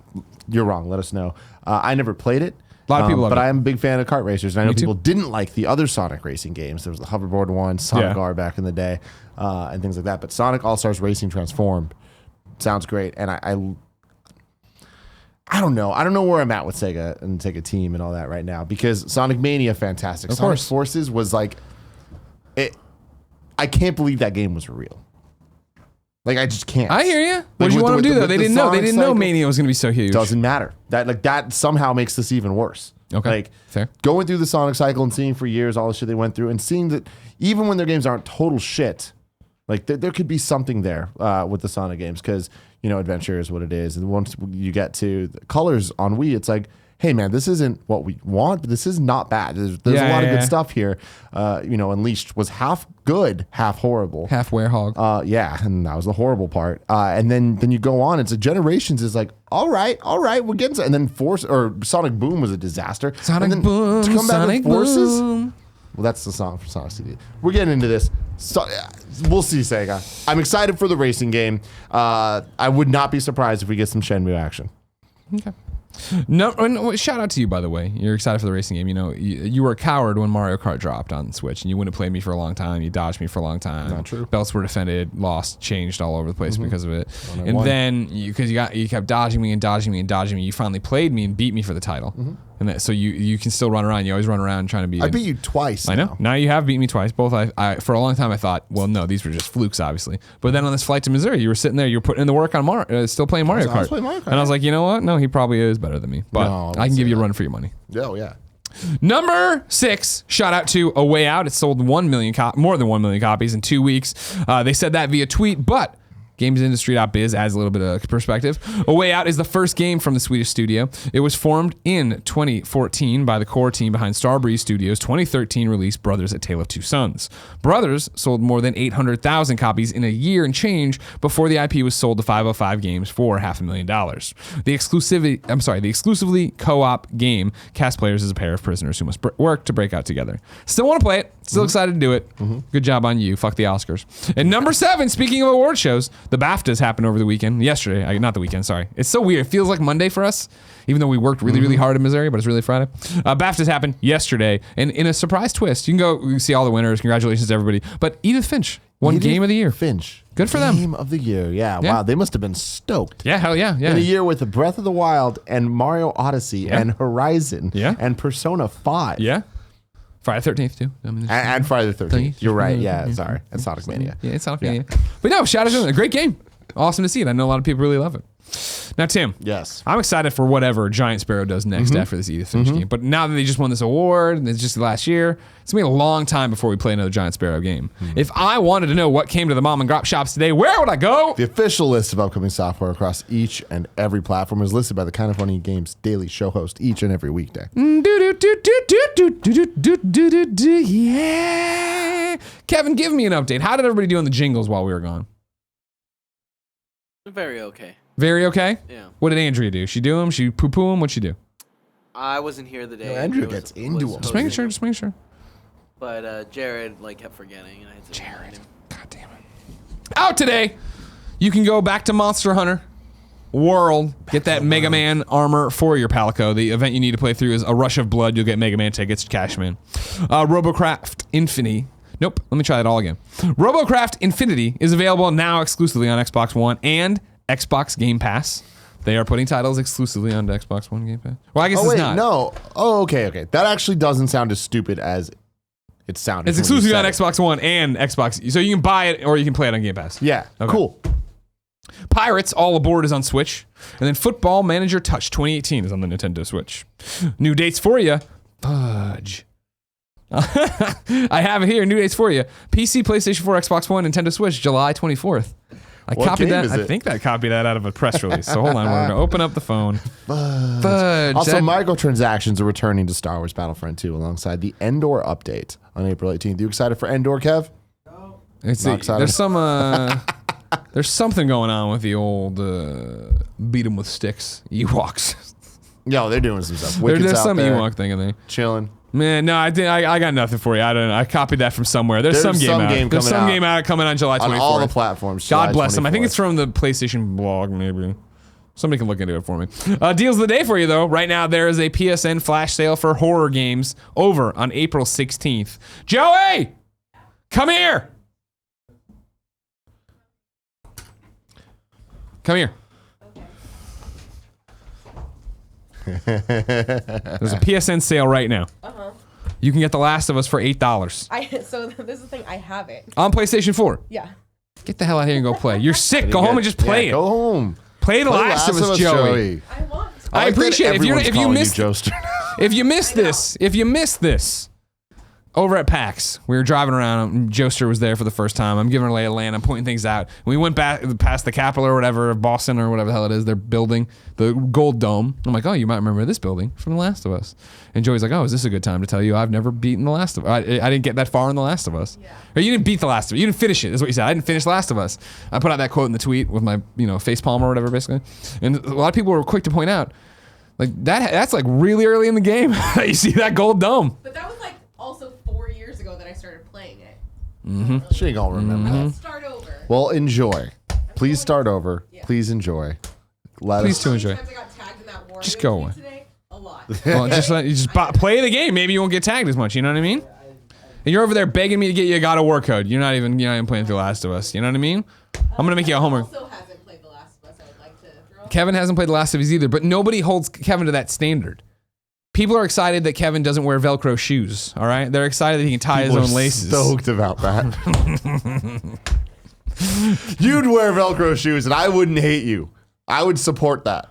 You're wrong. Let us know. I never played it. A lot of people love but it. I am a big fan of kart racers, and I know Me too. people didn't like the other Sonic racing games. There was the hoverboard one, Sonic R back in the day, and things like that. But Sonic All Stars Racing Transformed sounds great, and I don't know. I don't know where I'm at with Sega and Sega Team and all that right now, because Sonic Mania, fantastic. Of Sonic course. Forces was like, I can't believe that game was real. Like, I just can't. I hear you. What Like, did you want them to do though? with They the didn't know. They Sonic didn't know cycle, Mania was gonna be so huge. doesn't matter. That somehow makes this even worse. Okay. Like, Fair. going through the Sonic cycle and seeing for years all the shit they went through, and seeing that even when their games aren't total shit, like there could be something there with the Sonic games, because adventure is what it is, and once you get to the colors on Wii, it's like, hey man, this isn't what we want, but this is not bad. There's a lot of good stuff here. Unleashed was half good, half horrible. Half werehog. Yeah, and that was the horrible part. And then you go on. It's like Generations is like, all right, we're getting and then Sonic Boom was a disaster. Sonic and then Boom, to come back Sonic with Forces. Boom. Well, that's the song for Sonic CD. We're getting into this. So, we'll see, Sega. I'm excited for the racing game. I would not be surprised if we get some Shenmue action. Okay. No, shout out to you, by the way. You're excited for the racing game. You were a coward when Mario Kart dropped on Switch, and you wouldn't play me for a long time. You dodged me for a long time. Not true. Belts were defended, lost, changed all over the place because of it. I And won. then you kept dodging me, you finally played me and beat me for the title. And so you can still run around. You always run around trying to be. I beat you twice. I know. Now you have beaten me twice. Both. I for a long time I thought, well, no, these were just flukes, obviously. But then on this flight to Missouri, you were sitting there, you were putting in the work on still playing Mario Kart. I was playing Mario Kart. And I was like, you know what? No, he probably is better than me. But No, I can give you a run for your money. Oh yeah. Number 6, shout out to A Way Out. It sold more than 1 million copies in 2 weeks. They said that via tweet, but GamesIndustry.biz adds a little bit of perspective. A Way Out is the first game from the Swedish studio. It was formed in 2014 by the core team behind Starbreeze Studios' 2013 release Brothers: A Tale of Two Sons. Brothers sold more than 800,000 copies in a year and change before the IP was sold to 505 Games for $500,000. The exclusively co-op game casts players as a pair of prisoners who must work to break out together. Still want to play it. Still excited to do it. Good job on you. Fuck the Oscars. And number 7, speaking of award shows, the BAFTAs happened over the weekend. Yesterday. Not the weekend, sorry. It's so weird. It feels like Monday for us, even though we worked really, really hard in Missouri, but it's really Friday. BAFTAs happened yesterday, and in a surprise twist, you can go see all the winners. Congratulations to everybody. But Edith Finch won Game of the Year. Finch. Good for them. Game of the year. Yeah, Yeah. wow. They must have been stoked. Yeah, hell yeah, yeah. In a year with the Breath of the Wild and Mario Odyssey and Horizon and Persona 5. Yeah. Friday the 13th, too. I mean, And Friday the 13th. You're right. Yeah, sorry. And Sonic Mania. Yeah, it's Sonic Mania. But no, shout out to them. A great game. Awesome to see it. I know a lot of people really love it. Now, Tim. Yes. I'm excited for whatever Giant Sparrow does next after this Edith Finch game. But now that they just won this award, and it's just last year, it's going to be a long time before we play another Giant Sparrow game. If I wanted to know what came to the mom and grop shops today, where would I go? The official list of upcoming software across each and every platform is listed by the Kind of Funny Games daily show host each and every weekday. Yeah. Kevin, give me an update. How did everybody do on the jingles while we were gone? Very okay. Very okay? Yeah. What did Andrea do? She do them? She poo-poo them? What'd she do? I wasn't here the day. No, Andrew was- gets into was them. Just making hosting. sure, just making sure. But Jared kept forgetting, and I had to remind him. God damn it. Out today, you can go back to Monster Hunter World, get that Mega Man armor for your Palico. The event you need to play through is A Rush of Blood. You'll get Mega Man tickets, cash 'em in. Robocraft Infinity. Nope, let me try that all again. Robocraft Infinity is available now exclusively on Xbox One and Xbox Game Pass. They are putting titles exclusively on Xbox One Game Pass. Well, I guess Oh, it's wait, not. no. Oh, okay. That actually doesn't sound as stupid as it sounded. It's when you exclusively on said it. Xbox One and Xbox. So you can buy it or you can play it on Game Pass. Yeah, Okay. cool. Pirates All Aboard is on Switch. And then Football Manager Touch 2018 is on the Nintendo Switch. New dates for you. Fudge. I have it here. New dates for you. PC, PlayStation 4, Xbox One, Nintendo Switch, July 24th. I What copied game that. is I it? think that copied that out of a press release. So hold on. We're going to open up the phone. Fudge. Also, That- microtransactions are returning to Star Wars Battlefront 2 alongside the Endor update on April 18th. You excited for Endor, Kev? It's Not excited. there's some there's something going on with the old beat 'em with sticks Ewoks. Yo, they're doing some stuff. There's Wicked's out some there, Ewok thing in there. chilling. Man, no, I got nothing for you. I don't know. I copied that from somewhere. There's some There's game some out. game There's coming some out. game out coming on July 24th. On all the platforms. God July bless them. I think 24th. it's from the PlayStation blog, maybe. Somebody can look into it for me. Deals of the day for you, though. Right now, there is a PSN flash sale for horror games over on April 16th. Joey! Come here! Come here. There's a PSN sale right now. You can get The Last of Us for $8 So this is the thing. I have it. on PlayStation 4. Yeah. Get the hell out of here and go play. You're sick. Go home and just play it. Go home. Play The Last of Us, Joey. I want. I like that appreciate it. everyone's If you calling missed Joester. if you missed this over at PAX, we were driving around. And Joester was there for the first time. I'm giving her a lay of land. I'm pointing things out. We went back past the Capitol or whatever, Boston or whatever the hell it is. They're building the Gold Dome. I'm like, oh, you might remember this building from The Last of Us. And Joey's like, oh, is this a good time to tell you I've never beaten The Last of Us? I didn't get that far in The Last of Us. Yeah. Or you didn't beat The Last of Us. You didn't finish it. Is what you said. I didn't finish The Last of Us. I put out that quote in the tweet with my face palm or whatever, basically. And a lot of people were quick to point out, like that's like really early in the game that you see that Gold Dome. But that was like also 4 years ago that I started playing it. She ain't gonna remember. Let's start over. Well, enjoy. Please start over. Yeah. Please enjoy. Let Please us. to How enjoy. many times I got tagged in that war Just game go tweet away. today? A lot. Well, play the game. Maybe you won't get tagged as much. You know what I mean? And you're over there begging me to get you a God of War code. You're not even playing through Last of Us. You know what I mean? I'm gonna make you a homework. Also hasn't played The Last of Us. I would like to throw. Kevin hasn't played The Last of Us either, but nobody holds Kevin to that standard. People are excited that Kevin doesn't wear Velcro shoes. All right, they're excited that he can tie his People own are laces. Stoked about that. You'd wear Velcro shoes, and I wouldn't hate you. I would support that.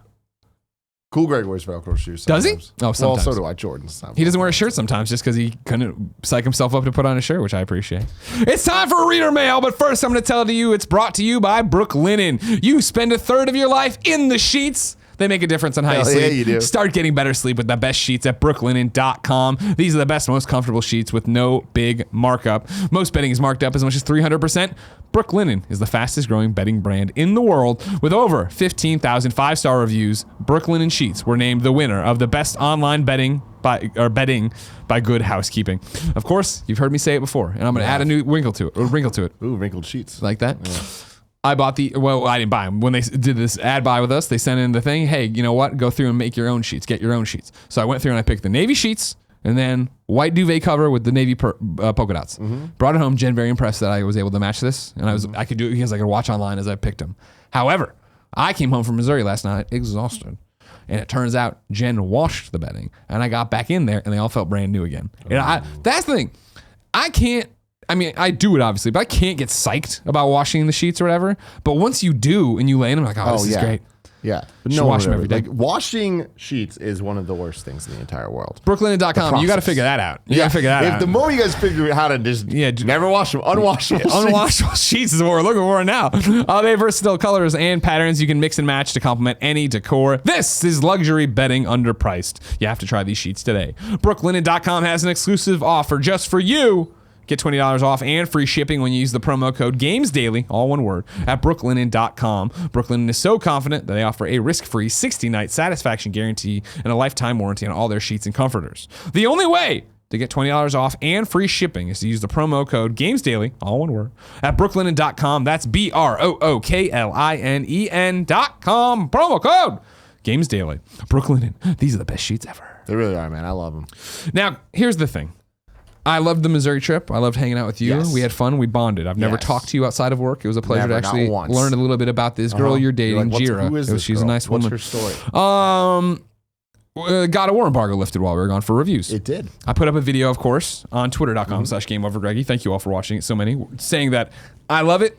Cool Greg wears Velcro shoes. Does he? Sometimes. Oh, Well, sometimes. so do I. Jordan's not. He doesn't wear a shirt sometimes just because he couldn't psych himself up to put on a shirt, which I appreciate. It's time for reader mail, but first I'm going to tell you it's brought to you by Brook Linen. You spend a third of your life in the sheets. They make a difference on how you Hell sleep. yeah, you do. Start getting better sleep with the best sheets at brooklinen.com. These are the best, most comfortable sheets with no big markup. Most bedding is marked up as much as 300%. Brook Linen is the fastest growing bedding brand in the world with over 15,000 5-star reviews. Brook Linen sheets were named the winner of the best online bedding by Good Housekeeping. Of course, you've heard me say it before, and I'm going to add a new wrinkle to it. Ooh, wrinkled sheets. Like that. I bought I didn't buy them. When they did this ad buy with us, they sent in the thing, hey, you know what? Go through and make your own sheets. Get your own sheets. So I went through and I picked the navy sheets, and then white duvet cover with the navy polka dots. Brought it home. Jen very impressed that I was able to match this, and I could do it because I could watch online as I picked them. However, I came home from Missouri last night exhausted, and it turns out Jen washed the bedding, and I got back in there, and they all felt brand new again. And that's the thing. I do it obviously, but I can't get psyched about washing the sheets or whatever. But once you do and you lay in them, like, this is great. Yeah. But no, wash them every day. Like, washing sheets is one of the worst things in the entire world. Brooklinen.com. You got to figure that out. You got to figure that out. If the moment you guys figure out how to just never wash them, unwashable sheets. Unwashable sheets is what we're looking for now. They have versatile colors and patterns you can mix and match to complement any decor. This is luxury bedding underpriced. You have to try these sheets today. Brooklinen.com has an exclusive offer just for you. Get $20 off and free shipping when you use the promo code GamesDaily, all one word, at brooklinen.com. Brooklinen is so confident that they offer a risk-free 60-night satisfaction guarantee and a lifetime warranty on all their sheets and comforters. The only way to get $20 off and free shipping is to use the promo code GamesDaily, all one word, at brooklinen.com. That's BROOKLINEN.com. Promo code GamesDaily. Brooklinen, these are the best sheets ever. They really are, man. I love them. Now, here's the thing. I loved the Missouri trip. I loved hanging out with you. Yes. We had fun. We bonded. I've never talked to you outside of work. It was a pleasure to actually learn a little bit about this girl you're dating, Jira. Who is this She's girl? a nice woman. What's her story? God of War embargo lifted while we were gone for reviews. It did. I put up a video, of course, on twitter.com/GameOverGreggy. Thank you all for watching it. So many. Saying that I love it.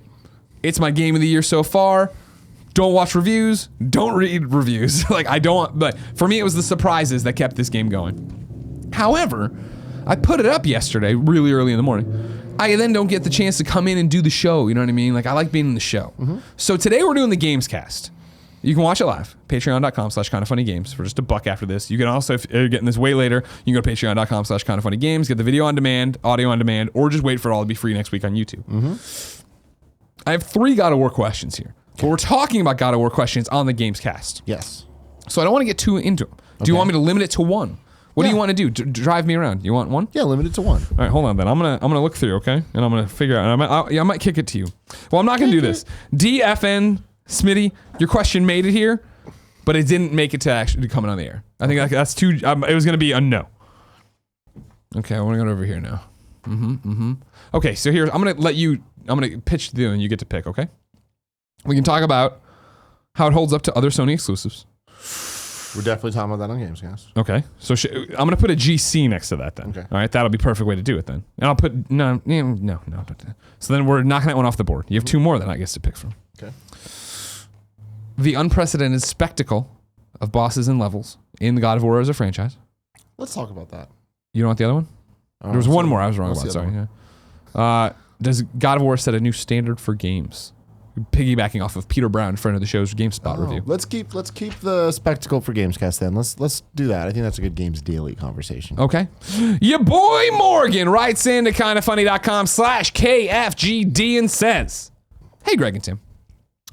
It's my game of the year so far. Don't watch reviews. Don't read reviews. But for me, it was the surprises that kept this game going. However, I put it up yesterday, really early in the morning. I then don't get the chance to come in and do the show. You know what I mean? Like, I like being in the show. So today we're doing the Gamescast. You can watch it live. Patreon.com/kindoffunnygames for just $1 after this. You can also, if you're getting this way later, you can go to patreon.com/kindoffunnygames, get the video on demand, audio on demand, or just wait for it all to be free next week on YouTube. I have 3 God of War questions here. But we're talking about God of War questions on the Gamescast. Yes. So I don't want to get too into them. Do you want me to limit it to 1? What do you want to do? Drive me around. You want 1? Yeah, limited to 1. All right, hold on then. I'm gonna look through, okay? And I'm gonna figure out. And I might kick it to you. Well, I'm not gonna do this. DFN Smitty, your question made it here, but it didn't make it to actually coming on the air. I think that's too. It was gonna be a no. Okay, I want to go over here now. Okay, so here I'm gonna pitch you and you get to pick. Okay. We can talk about how it holds up to other Sony exclusives. We're definitely talking about that on Gamescast. Okay, so I'm gonna put a GC next to that then. Okay. All right, that'll be a perfect way to do it then. And I'll put no. So then we're knocking that one off the board. You have 2 more that I guess to pick from. Okay. The unprecedented spectacle of bosses and levels in the God of War as a franchise. Let's talk about that. You don't want the other one? There was one more I was wrong about. Sorry. Yeah. Does God of War set a new standard for games? Piggybacking off of Peter Brown, friend of the show's GameSpot review. Let's keep the spectacle for Gamescast then. Let's do that. I think that's a good Games Daily conversation. Okay. Your boy Morgan writes in to kindoffunny.com/KFGD and says, "Hey Greg and Tim.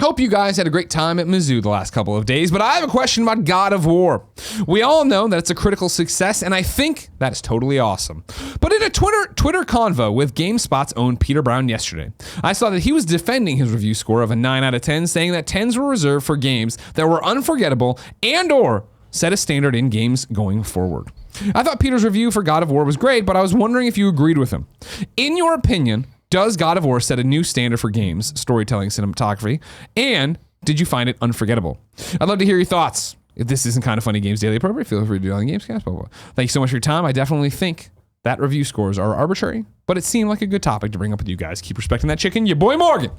Hope you guys had a great time at Mizzou the last couple of days, but I have a question about God of War. We all know that it's a critical success, and I think that is totally awesome. But in a Twitter convo with GameSpot's own Peter Brown yesterday, I saw that he was defending his review score of a 9 out of 10, saying that 10s were reserved for games that were unforgettable and or set a standard in games going forward. I thought Peter's review for God of War was great, but I was wondering if you agreed with him. In your opinion, does God of War set a new standard for games, storytelling, cinematography, and did you find it unforgettable? I'd love to hear your thoughts. If this isn't Kind of Funny Games Daily appropriate, feel free to do it on the Gamescast. Blah, blah, blah. Thank you so much for your time. I definitely think that review scores are arbitrary, but it seemed like a good topic to bring up with you guys. Keep respecting that chicken. Your boy Morgan.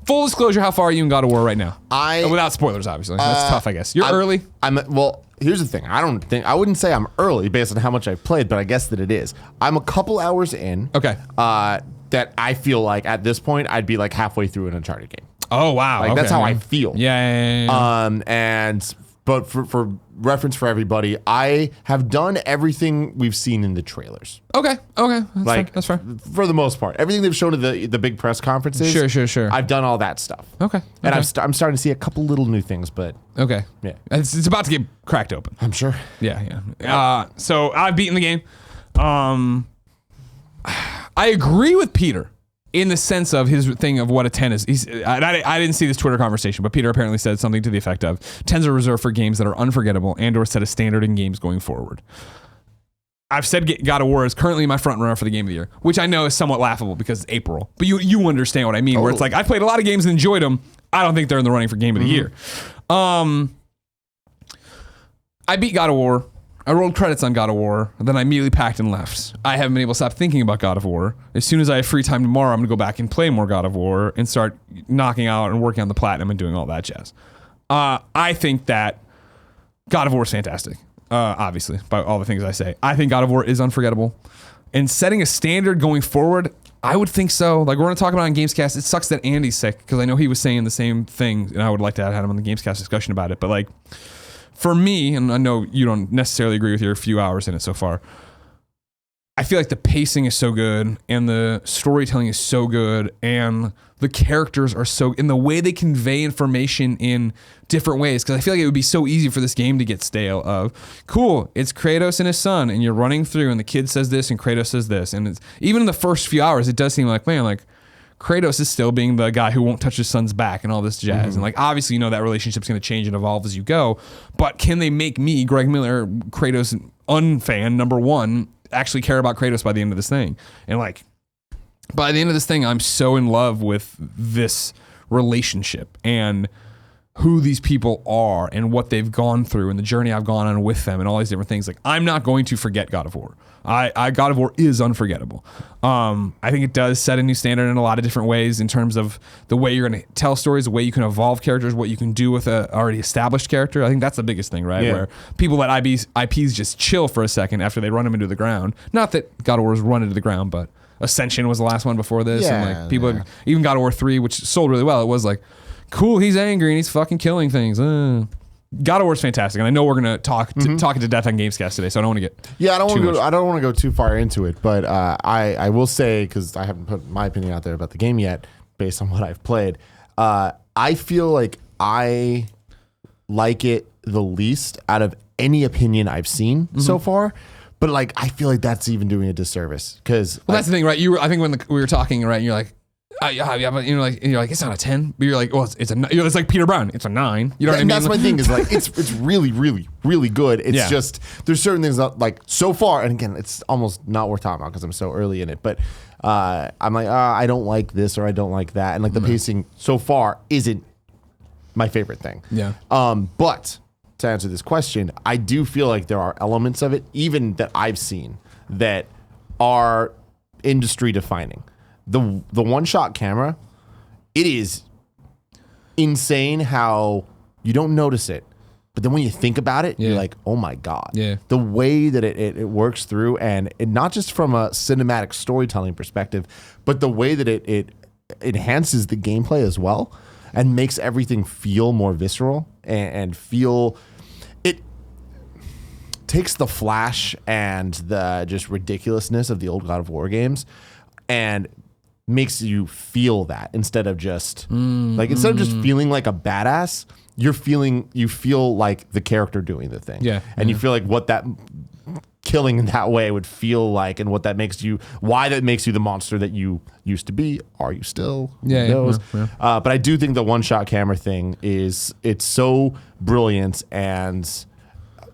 Full disclosure, how far are you in God of War right now? Without spoilers, obviously. That's tough, I guess. You're early. Well, here's the thing. I wouldn't say I'm early based on how much I've played, but I guess that it is. I'm a couple hours in. Okay. That I feel like at this point I'd be like halfway through an Uncharted game. Oh wow. Like that's how I feel. Yeah. But for reference for everybody, I have done everything we've seen in the trailers. Okay. That's fair. For the most part, everything they've shown at the big press conferences. Sure. I've done all that stuff. Okay. And I'm starting to see a couple little new things, but okay. Yeah, it's about to get cracked open. I'm sure. Yeah. So I've beaten the game. I agree with Peter in the sense of his thing of what a 10 is. I didn't see this Twitter conversation, but Peter apparently said something to the effect of 10s are reserved for games that are unforgettable and or set a standard in games going forward. I've said God of War is currently my front runner for the game of the year, which I know is somewhat laughable because it's April. But you understand what I mean, where it's like, I've played a lot of games and enjoyed them. I don't think they're in the running for game of the year. I beat God of War. I rolled credits on God of War, and then I immediately packed and left. I haven't been able to stop thinking about God of War. As soon as I have free time tomorrow, I'm going to go back and play more God of War and start knocking out and working on the platinum and doing all that jazz. I think that God of War is fantastic, obviously, by all the things I say. I think God of War is unforgettable. And setting a standard going forward, I would think so. Like, we're going to talk about it on Gamescast. It sucks that Andy's sick, because I know he was saying the same thing, and I would like to have had him on the Gamescast discussion about it. But, like, for me, and I know you don't necessarily agree with your few hours in it so far, I feel like the pacing is so good, and the storytelling is so good, and the characters are so, and the way they convey information in different ways, because I feel like it would be so easy for this game to get stale of, cool, it's Kratos and his son, and you're running through, and the kid says this, and Kratos says this, and it's, even in the first few hours, it does seem like, man, like, Kratos is still being the guy who won't touch his son's back and all this jazz. And like, obviously, you know, that relationship's going to change and evolve as you go. But can they make me, Greg Miller, Kratos unfan, number one, actually care about Kratos by the end of this thing? And like, by the end of this thing, I'm so in love with this relationship and who these people are and what they've gone through and the journey I've gone on with them and all these different things. Like, I'm not going to forget God of War. God of War is unforgettable. I think it does set a new standard in a lot of different ways in terms of the way you're going to tell stories, the way you can evolve characters, what you can do with a already established character. I think that's the biggest thing, right? Yeah. Where people let IPs just chill for a second after they run them into the ground. Not that God of War's run into the ground, but Ascension was the last one before this. Yeah, and like people, even God of War 3, which sold really well, it was like, cool, he's angry and he's fucking killing things. God of War is fantastic, and I know we're gonna talk it to death on Gamescast today, so I don't want to get I don't want to go too far into it, but I will say, because I haven't put my opinion out there about the game yet, based on what I've played, I feel like I like it the least out of any opinion I've seen so far. But like, I feel like that's even doing a disservice, because that's the thing, right? I think when we were talking, right, and you're like, yeah, but you're like it's not a 10, but you're like, well, it's like Peter Brown, it's a 9. You know what I mean? That's my thing, is like, it's really, really, really good. It's just, there's certain things that, like, so far, and again, it's almost not worth talking about because I'm so early in it, but I'm like, I don't like this or I don't like that, and like the pacing so far isn't my favorite thing. Yeah. But to answer this question, I do feel like there are elements of it, even that I've seen, that are industry defining. The one-shot camera, it is insane how you don't notice it, but then when you think about it, you're like, oh my God. Yeah. The way that it works through, and not just from a cinematic storytelling perspective, but the way that it enhances the gameplay as well and makes everything feel more visceral and feel... It takes the flash and the just ridiculousness of the old God of War games and makes you feel that, instead of just instead of just feeling like a badass, you feel like the character doing the thing. Yeah. And you feel like what that killing in that way would feel like, and what that makes you, why that makes you the monster that you used to be. Are you still? Yeah. Who knows? But I do think the one-shot camera thing it's so brilliant and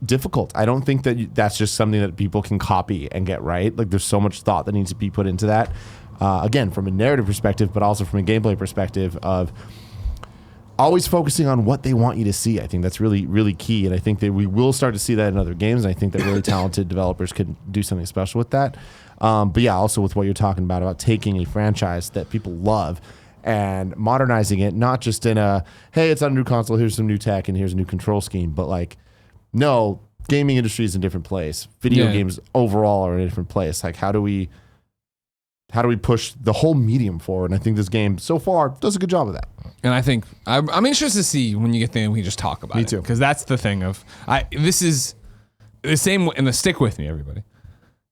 difficult. I don't think that that's just something that people can copy and get right. Like, there's so much thought that needs to be put into that. Again, from a narrative perspective, but also from a gameplay perspective of always focusing on what they want you to see. I think that's really, really key. And I think that we will start to see that in other games. And I think that really talented developers could do something special with that. But yeah, also with what you're talking about taking a franchise that people love and modernizing it, not just in a, hey, it's on a new console, here's some new tech, and here's a new control scheme. But like, no, gaming industry is in a different place. Video games overall are in a different place. Like, how do we push the whole medium forward? And I think this game so far does a good job of that. And I think I'm interested to see when you get there and we just talk about it. Me too. Because that's the thing of this is the same, and stick with me, everybody.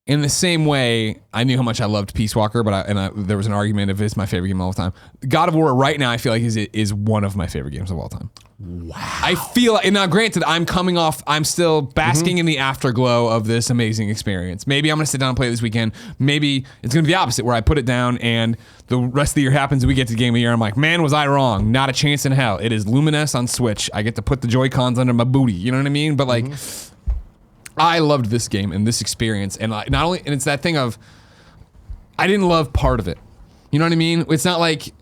In the same way, I knew how much I loved Peace Walker, but there was an argument if it's my favorite game of all time. God of War right now, I feel like is one of my favorite games of all time. Wow. I feel like, and now granted, I'm still basking in the afterglow of this amazing experience. Maybe I'm going to sit down and play it this weekend. Maybe it's going to be the opposite, where I put it down and the rest of the year happens and we get to the game of the year. I'm like, man, was I wrong? Not a chance in hell. It is Luminous on Switch. I get to put the Joy-Cons under my booty. You know what I mean? But like, I loved this game and this experience, and not only, and it's that thing of, I didn't love part of it. You know what I mean? It's not like,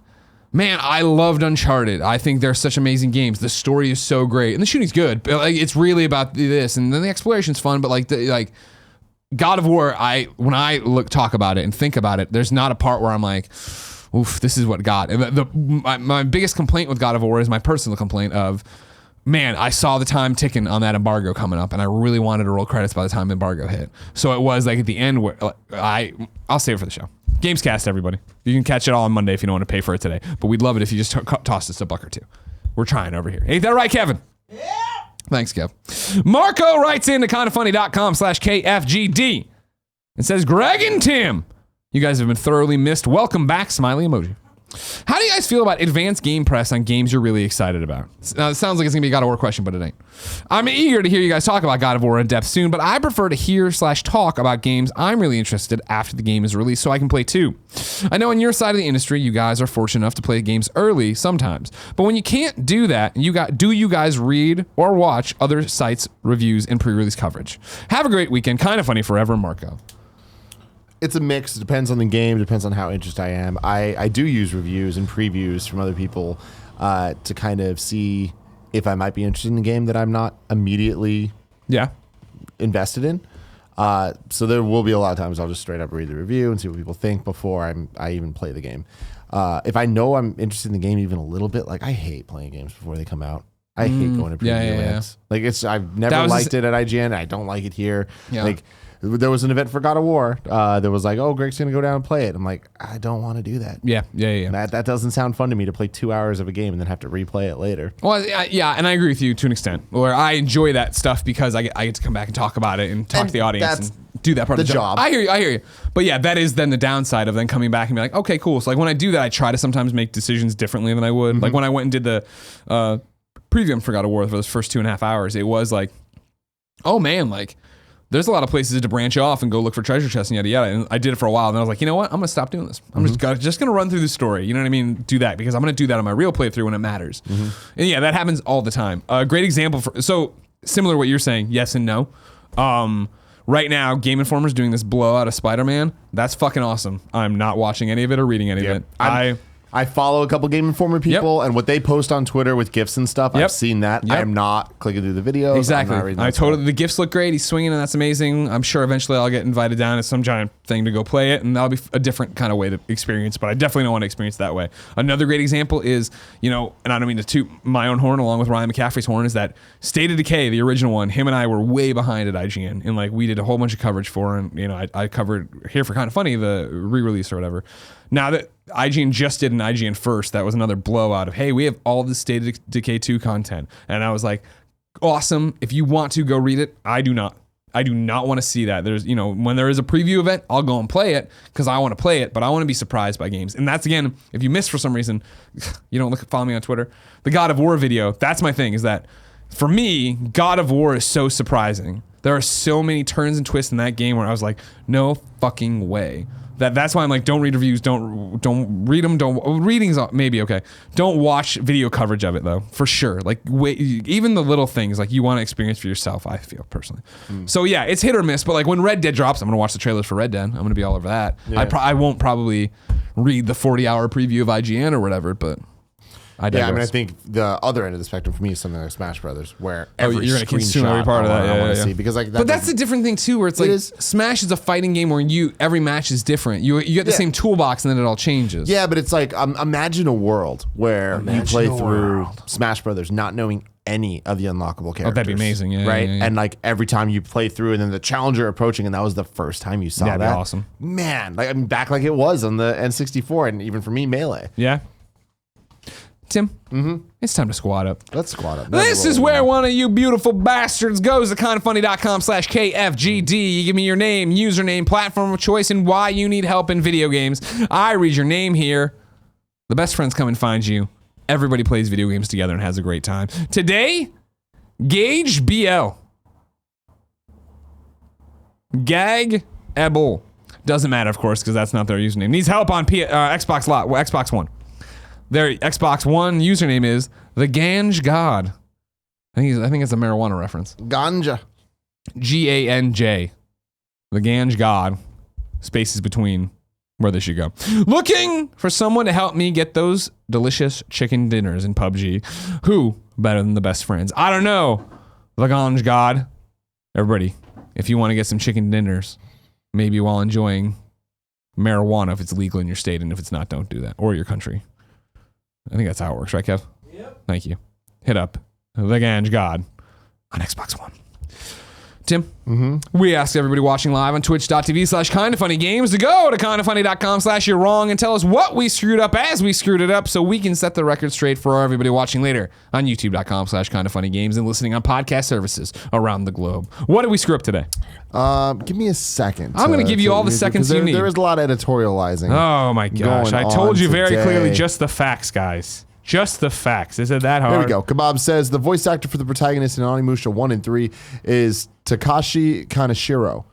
man, I loved Uncharted. I think they're such amazing games. The story is so great, and the shooting's good. But like, it's really about this, and then the exploration's fun. But like, God of War, when I talk about it and think about it, there's not a part where I'm like, oof, this is what got. And my biggest complaint with God of War is my personal complaint of, man, I saw the time ticking on that embargo coming up, and I really wanted to roll credits by the time embargo hit. So it was like at the end where I'll save it for the show. Gamescast, everybody. You can catch it all on Monday if you don't want to pay for it today. But we'd love it if you just tossed us a buck or two. We're trying over here. Ain't that right, Kevin? Yeah. Thanks, Kev. Marco writes in to kindafunny.com/KFGD and says, Greg and Tim, you guys have been thoroughly missed. Welcome back, smiley emoji. How do you guys feel about advanced game press on games you're really excited about? Now, it sounds like it's going to be a God of War question, but it ain't. I'm eager to hear you guys talk about God of War in depth soon, but I prefer to hear/talk about games I'm really interested after the game is released so I can play too. I know on your side of the industry, you guys are fortunate enough to play games early sometimes, but when you can't do that, do you guys read or watch other sites' reviews and pre-release coverage? Have a great weekend. Kind of funny forever, Marco. It's a mix. It depends on the game. Depends on how interested I am. I do use reviews and previews from other people to kind of see if I might be interested in a game that I'm not immediately invested in. So there will be a lot of times I'll just straight up read the review and see what people think before I even play the game. If I know I'm interested in the game even a little bit, like I hate playing games before they come out. I hate going to preview events. Like I've never liked it at IGN. I don't like it here. Yeah. Like there was an event for God of War. There was like, oh, Greg's gonna go down and play it. I'm like, I don't want to do that. Yeah. That doesn't sound fun to me to play 2 hours of a game and then have to replay it later. Well, yeah, and I agree with you to an extent. Where I enjoy that stuff because I get to come back and talk about it and talk to the audience and do that part of the job. I hear you. But yeah, that is then the downside of then coming back and be like, okay, cool. So like when I do that, I try to sometimes make decisions differently than I would. Mm-hmm. Like when I went and did the preview for God of War for those first 2.5 hours, it was like, oh man, like there's a lot of places to branch off and go look for treasure chests and yada yada. And I did it for a while, and then I was like, you know what? I'm gonna stop doing this. I'm just gonna run through the story. You know what I mean? Do that because I'm gonna do that on my real playthrough when it matters. Mm-hmm. And yeah, that happens all the time. A great example so similar to what you're saying, yes and no. Right now, Game Informer's doing this blowout of Spider-Man. That's fucking awesome. I'm not watching any of it or reading any of it. I follow a couple Game Informer people, and what they post on Twitter with GIFs and stuff, I've seen that. I am not clicking through the videos. Exactly. The GIFs look great. He's swinging, and that's amazing. I'm sure eventually I'll get invited down to some giant thing to go play it, and that'll be a different kind of way to experience, but I definitely don't want to experience it that way. Another great example is, and I don't mean to toot my own horn along with Ryan McCaffrey's horn, is that State of Decay, the original one, him and I were way behind at IGN, and like we did a whole bunch of coverage for, and I covered here for Kind of Funny, the re-release or whatever. Now that IGN just did an IGN First, that was another blowout of, hey, we have all this State of Decay 2 content. And I was like, awesome. If you want to go read it, I do not want to see that. There's, when there is a preview event, I'll go and play it because I want to play it, but I want to be surprised by games. And that's, again, if you missed for some reason, you don't follow me on Twitter, the God of War video, that's my thing, is that for me, God of War is so surprising. There are so many turns and twists in that game where I was like, no fucking way. That's why I'm like, don't read reviews, don't read them, reading's maybe okay. Don't watch video coverage of it though, for sure. Like even the little things like you want to experience for yourself, I feel personally. So yeah, it's hit or miss, but like when Red Dead drops, I'm gonna watch the trailers for Red Dead. I'm gonna be all over that. Yeah. I won't probably read the 40-hour preview of IGN or whatever, but I think the other end of the spectrum for me is something like Smash Brothers, where every you're gonna consume every part of that. I want to see because like. But that's a different thing too, where it's like Smash is a fighting game where every match is different. You get the same toolbox and then it all changes. Yeah, but it's like imagine a world where you play through Smash Brothers not knowing any of the unlockable characters. Oh, that'd be amazing, yeah. Right? Yeah. And like every time you play through and then the challenger approaching and that was the first time you saw that. That'd be awesome. Man, like back like it was on the N64 and even for me, Melee. Yeah. Tim, it's time to squat up. Let's squat up. This is where one of you beautiful bastards goes to kindoffunny.com/KFGD. You give me your name, username, platform of choice, and why you need help in video games. I read your name here. The best friends come and find you. Everybody plays video games together and has a great time. Today, Gagebl. Gagebl. Doesn't matter, of course, because that's not their username. Needs help on Xbox One. Their Xbox One username is the Ganj God. I think it's a marijuana reference. Ganja. Ganj. The Ganj god. Spaces between where they should go. Looking for someone to help me get those delicious chicken dinners in PUBG. Who better than the best friends? I don't know. The Ganj god. Everybody, if you want to get some chicken dinners, maybe while enjoying marijuana if it's legal in your state, and if it's not, don't do that. Or your country. I think that's how it works, right, Kev? Yep. Thank you. Hit up the Ganj god on Xbox One. Tim, we asked everybody watching live on twitch.tv/kindafunnygames to go to kindafunny.com/you're wrong and tell us what we screwed up as we screwed it up so we can set the record straight for everybody watching later on youtube.com/kindafunnygames and listening on podcast services around the globe. What did we screw up today? Give me a second. I'm going to give you all the seconds you need. There is a lot of editorializing. Oh my gosh. I told you very today. clearly just the facts, guys. Just the facts. Is it that hard? There we go. Kebab says the voice actor for the protagonist in Onimusha 1 and 3 is Takashi Kaneshiro.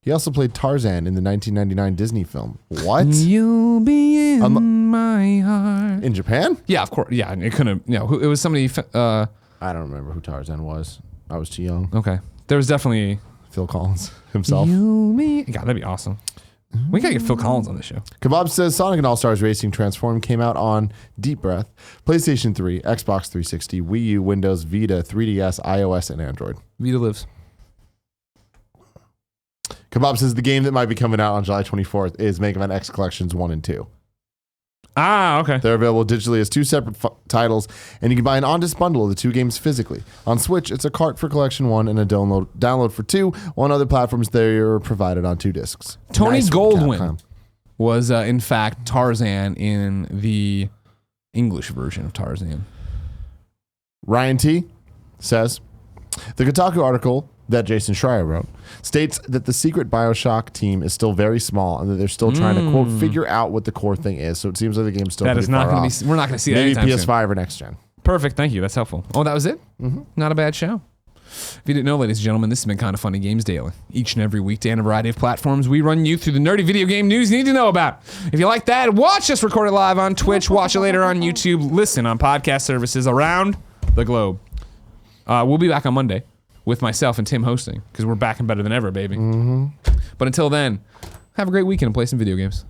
He also played Tarzan in the 1999 Disney film. What? You'll be in my heart. In Japan? Yeah, of course. Yeah, it couldn't. You know, it was somebody. I don't remember who Tarzan was. I was too young. Okay, there was definitely Phil Collins himself. God, that'd be awesome. We gotta get Phil Collins on the show. Kebab says Sonic and All-Stars Racing Transform came out on Deep Breath, PlayStation 3, Xbox 360, Wii U, Windows, Vita, 3DS, iOS, and Android. Vita lives. Kebab says the game that might be coming out on July 24th is Mega Man X Collections 1 and 2. Ah, okay. They're available digitally as two separate titles, and you can buy an on-disc bundle of the two games physically. On Switch, it's a cart for Collection 1 and a download for 2. On other platforms, they're provided on 2 discs. Tony Nice Goldwyn Capcom. was, in fact, Tarzan in the English version of Tarzan. Ryan T. says, the Kotaku article that Jason Schreier wrote states that the secret BioShock team is still very small and that they're still trying to, quote, figure out what the core thing is. So it seems like the game's still That is not going to be. We're not going to see that maybe anytime PS5 soon. or next gen. Perfect. Thank you. That's helpful. Oh, that was it? Mm-hmm. Not a bad show. If you didn't know, ladies and gentlemen, this has been Kind of Funny Games Daily. Each and every weekday on a variety of platforms, we run you through the nerdy video game news you need to know about. If you like that, watch us record it live on Twitch, watch it later on YouTube, listen on podcast services around the globe. We'll be back on Monday with myself and Tim hosting because we're back and better than ever, baby. But until then, have a great weekend and play some video games.